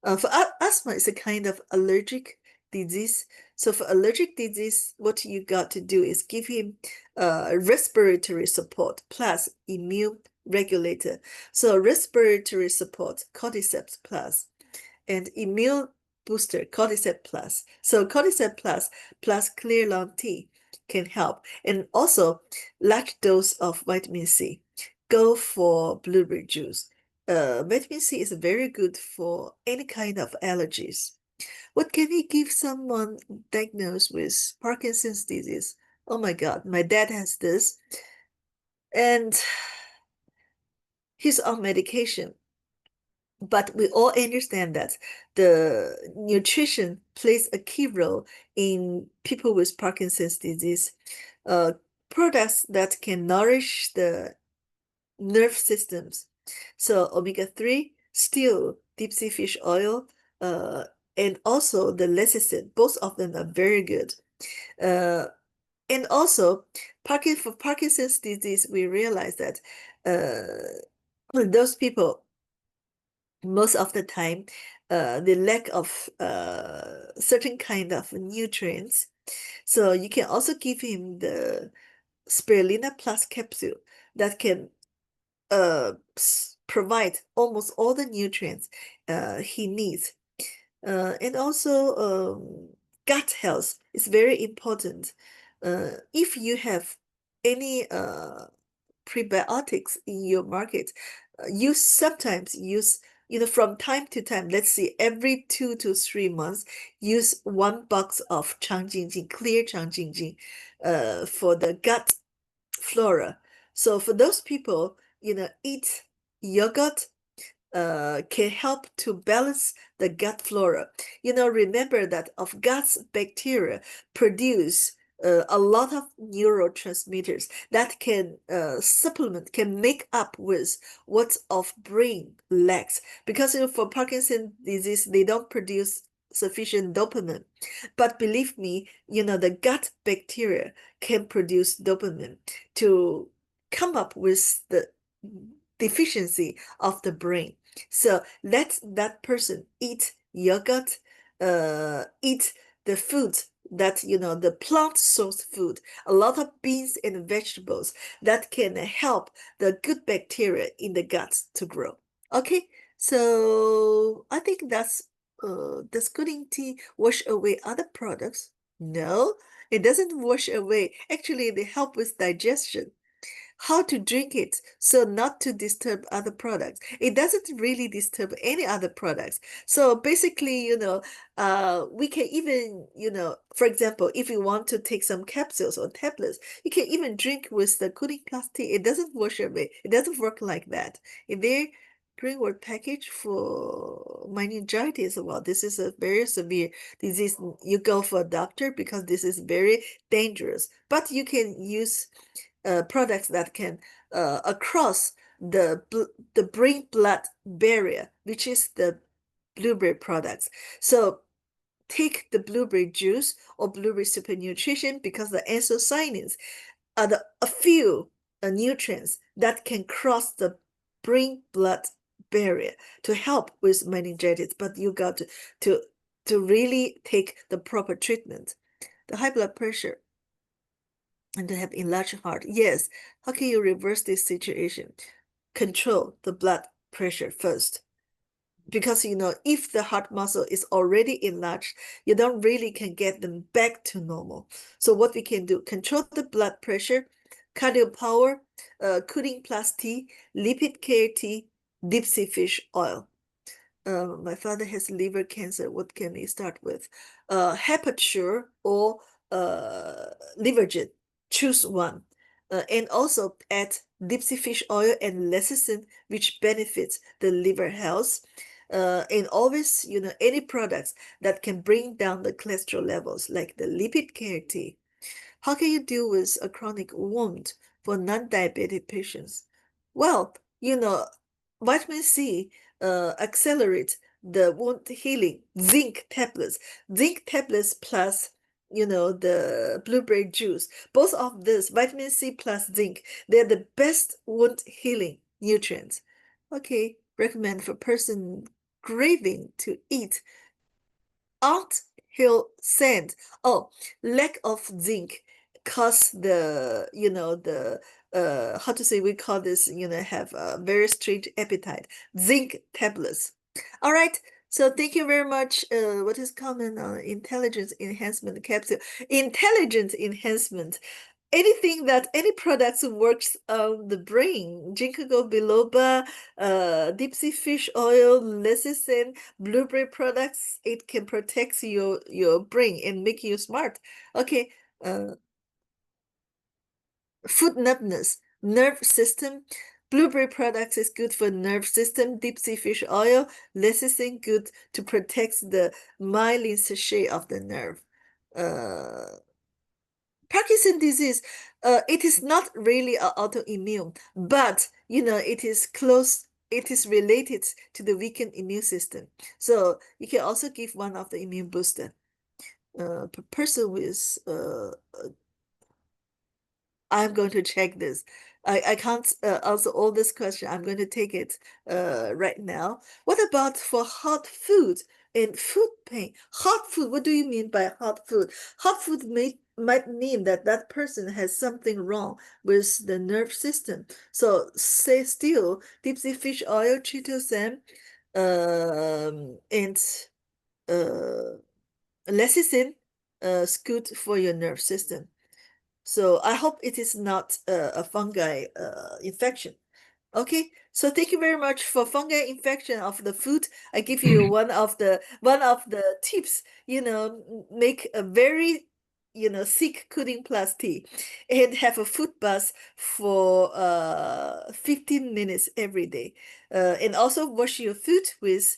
For asthma is a kind of allergic disease. So for allergic disease, what you got to do is give him respiratory support plus immune regulator. So respiratory support, cordyceps plus, and immune booster, cordyceps plus. So cordyceps plus clear lung tea can help. And also large dose of vitamin C. Go for blueberry juice. Vitamin C is very good for any kind of allergies. What can we give someone diagnosed with Parkinson's disease? Oh my God, my dad has this, and he's on medication. But we all understand that the nutrition plays a key role in people with Parkinson's disease. Uh, Products that can nourish the nerve systems. So omega-3, still deep sea fish oil, and also the lecithin, both of them are very good. And also, for Parkinson's disease, we realize that those people, most of the time, the lack of certain kind of nutrients. So you can also give him the spirulina plus capsule that can provide almost all the nutrients he needs. And also gut health is very important. If you have any prebiotics in your market, you sometimes use, from time to time, let's see, every 2 to 3 months, use 1 box of clear changjingjing for the gut flora. So for those people, eat yogurt can help to balance the gut flora. Remember that of gut's bacteria produce a lot of neurotransmitters that can can make up with what of brain lacks. Because for Parkinson's disease, they don't produce sufficient dopamine. But believe me, the gut bacteria can produce dopamine to come up with the deficiency of the brain. So let that person eat yogurt, eat the food that, the plant source food, a lot of beans and vegetables that can help the good bacteria in the gut to grow. Okay, so I think does cooling tea wash away other products? No, it doesn't wash away. Actually, they help with digestion. How to drink it so not to disturb other products. It doesn't really disturb any other products. So basically, we can even, for example, if you want to take some capsules or tablets, you can even drink with the cooling plus tea. It doesn't wash away. It doesn't work like that. In their drink word package for meningitis, well, this is a very severe disease. You go for a doctor because this is very dangerous. But you can use products that can across the brain blood barrier, which is the blueberry products. So take the blueberry juice or blueberry super nutrition because the anthocyanins are a few nutrients that can cross the brain-blood barrier to help with meningitis, but you got to really take the proper treatment. The high blood pressure and to have enlarged heart. Yes, how can you reverse this situation? Control the blood pressure first. Because if the heart muscle is already enlarged, you don't really can get them back to normal. So what we can do, control the blood pressure, cardio power, cooling plus tea, lipid care tea, deep sea fish oil. My father has liver cancer. What can we start with? Hepature or Livergen. Choose one. And also add deep sea fish oil and lecithin, which benefits the liver health. And always, any products that can bring down the cholesterol levels, like the lipid care tea. How can you deal with a chronic wound for non-diabetic patients? Well, vitamin C accelerates the wound healing. Zinc tablets plus the blueberry juice. Both of this, vitamin C plus zinc, they're the best wound healing nutrients. Okay, recommend for person craving to eat ant hill sand. Oh, lack of zinc cause the how to say, we call this, have a very strange appetite. Zinc tablets. All right. So thank you very much. What is common on intelligence enhancement capsule? Intelligence enhancement. Anything that any products works on the brain. Ginkgo biloba, deep sea fish oil, lecithin, blueberry products. It can protect your brain and make you smart. Okay. Food numbness, nerve system. Blueberry products is good for nerve system. Deep sea fish oil, lecithin, good to protect the myelin sheath of the nerve. Parkinson disease, it is not really autoimmune, but it is close. It is related to the weakened immune system. So you can also give one of the immune booster. Person with I'm going to check this. I can't answer all this question. I'm going to take it right now. What about for hot food and food pain? Hot food, what do you mean by hot food? Hot food might mean that person has something wrong with the nerve system. So say still, deep sea fish oil, chitosan, and lecithin is good for your nerve system. So I hope it is not a fungi infection. Okay, so thank you very much for fungi infection of the food. I give you one of the tips. Make a very thick cooling plus tea, and have a foot bath for 15 minutes every day. And also wash your foot with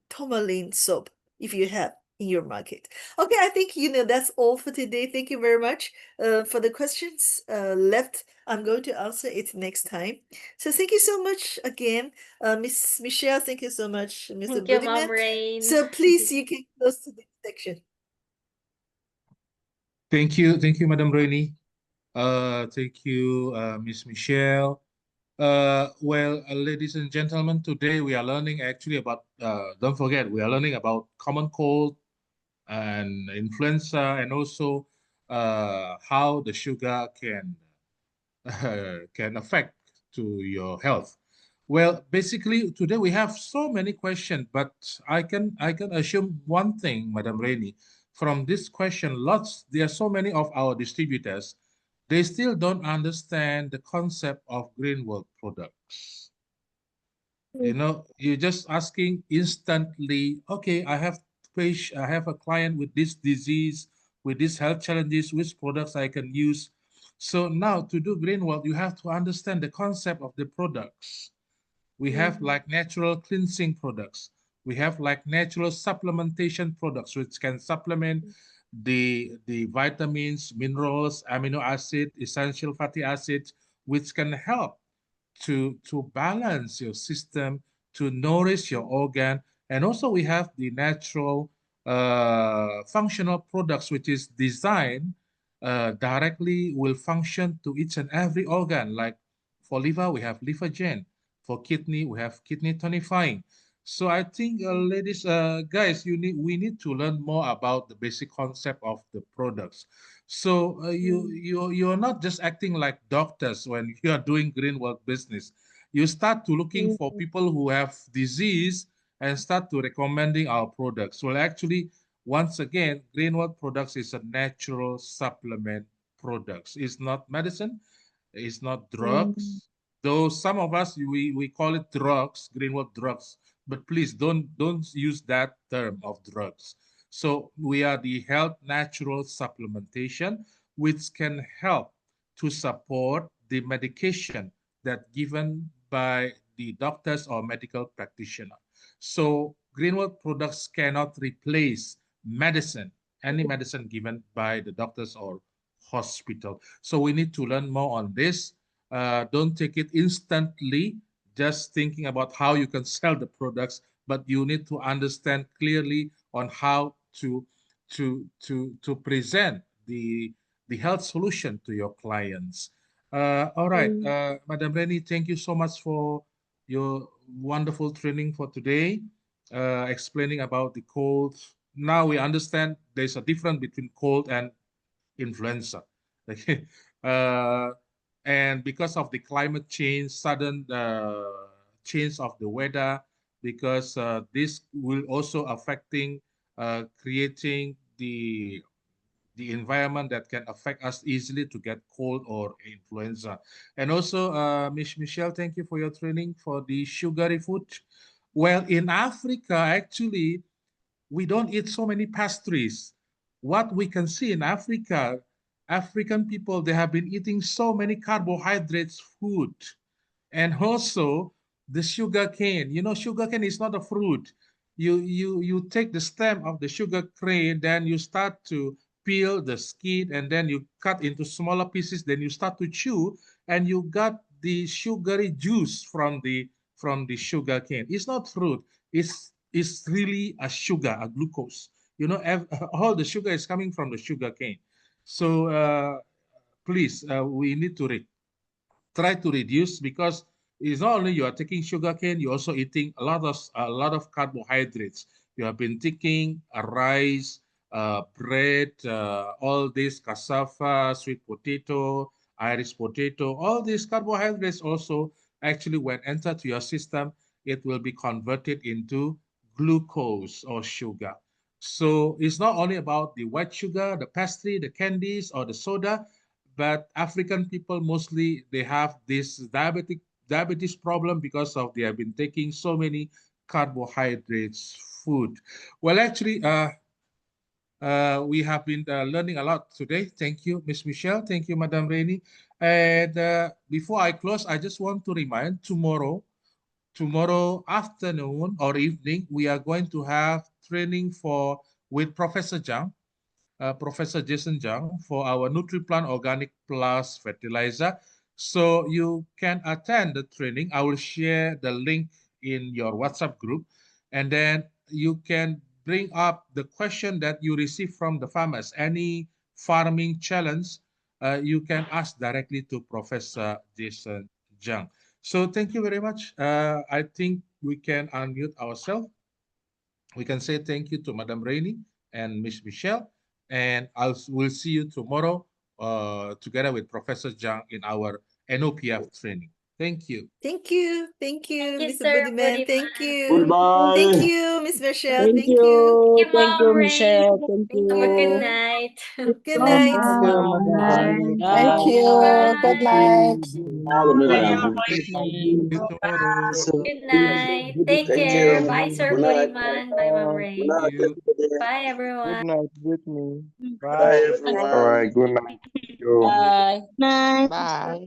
tourmaline soap if you have in your market. Okay, I think that's all for today. Thank you very much for the questions left. I'm going to answer it next time. So thank you so much again, Miss Michelle. Thank you so much, Mr. Thank you, Mom Budiman. Rain. So please, you can close to this section. Thank you, Madam Rainie. Thank you, Miss Michelle. Well, ladies and gentlemen, today we are learning actually about, don't forget, we are learning about common cold and influenza, and also how the sugar can affect to your health. Well, basically today we have so many questions, but I can assume one thing, Madam Rainey, from this question, there are so many of our distributors, they still don't understand the concept of green world products. You're just asking instantly, okay, I have a client with this disease, with these health challenges, which products I can use. So now to do green world, you have to understand the concept of the products. We have like natural cleansing products. We have like natural supplementation products, which can supplement the vitamins, minerals, amino acid, essential fatty acids, which can help to balance your system, to nourish your organ. And also we have the natural functional products which is designed directly will function to each and every organ. Like for liver, we have liver gen. For kidney, we have kidney tonifying. So I think, ladies, guys, we need to learn more about the basic concept of the products. So you're not just acting like doctors when you are doing green work business. You start to looking for people who have disease and start to recommending our products. Well, actually, once again, green work products is a natural supplement products. It's not medicine. It's not drugs. Though some of us we call it drugs, green work drugs, but please don't use that term of drugs. So we are the health natural supplementation, which can help to support the medication that given by the doctors or medical practitioner. So greenwood products cannot replace medicine, any medicine given by the doctors or hospital. So we need to learn more on this. Don't take it instantly, just thinking about how you can sell the products, but you need to understand clearly on how to present the health solution to your clients. All right, Madam Reni, thank you so much for your wonderful training for today, explaining about the cold. Now we understand there's a difference between cold and influenza. Okay. And because of the climate change, sudden change of the weather, because this will also affecting creating the environment that can affect us easily to get cold or influenza. And also, Miss Michelle, thank you for your training for the sugary food. Well, in Africa, actually, we don't eat so many pastries. What we can see in Africa, African people, they have been eating so many carbohydrates food. And also the sugar cane. You know, sugar cane is not a fruit. You take the stem of the sugar cane, then you start to peel the skin, and then you cut into smaller pieces. Then you start to chew, and you got the sugary juice from the sugar cane. It's not fruit. It's really a sugar, a glucose. You know, all the sugar is coming from the sugar cane. So please, we need to try to reduce, because it's not only you are taking sugar cane, you're also eating a lot of carbohydrates. You have been taking rice, bread, all this cassava, sweet potato, Irish potato, all these carbohydrates also actually when enter to your system, it will be converted into glucose or sugar. So it's not only about the white sugar, the pastry, the candies, or the soda, but African people mostly they have this diabetes problem because of they have been taking so many carbohydrates food. Well, actually, we have been learning a lot today. Thank you, Miss Michelle. Thank you, Madam Rainey. And before I close, I just want to remind tomorrow afternoon or evening, we are going to have training with Professor Zhang, Professor Jason Zhang, for our NutriPlant Organic Plus Fertilizer. So you can attend the training. I will share the link in your WhatsApp group, and then you can bring up the question that you receive from the farmers. Any farming challenge, you can ask directly to Professor Jason Zhang. So thank you very much. I think we can unmute ourselves. We can say thank you to Madam Rainey and Miss Michelle, and we'll see you tomorrow together with Professor Zhang in our NOPF training. Thank you. Thank you. Thank Thank you, you, Mr. sir, Budiman. Thank Budiman. you. Thank Goodbye. you, Miss Michelle. Thank Thank you. you. Thank you, Thank Mom you, Rain. Michelle. Thank Thank Have a good you. you. night. Good Bye night. bye. Thank you, Madam Bye. Rainey. Thank Bye. you. Have a Good Bye. night. Good good night. night. Tomorrow. Good night. Take Thank care. you. Bye, Sir Good night. Budiman. Bye, Mom Thank Rain. you. Bye, Good everyone. night, Whitney. Bye, Bye. All everyone. right. Good night. You. Bye. Night. Bye.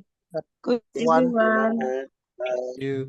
Good One. everyone. Bye. Thank you.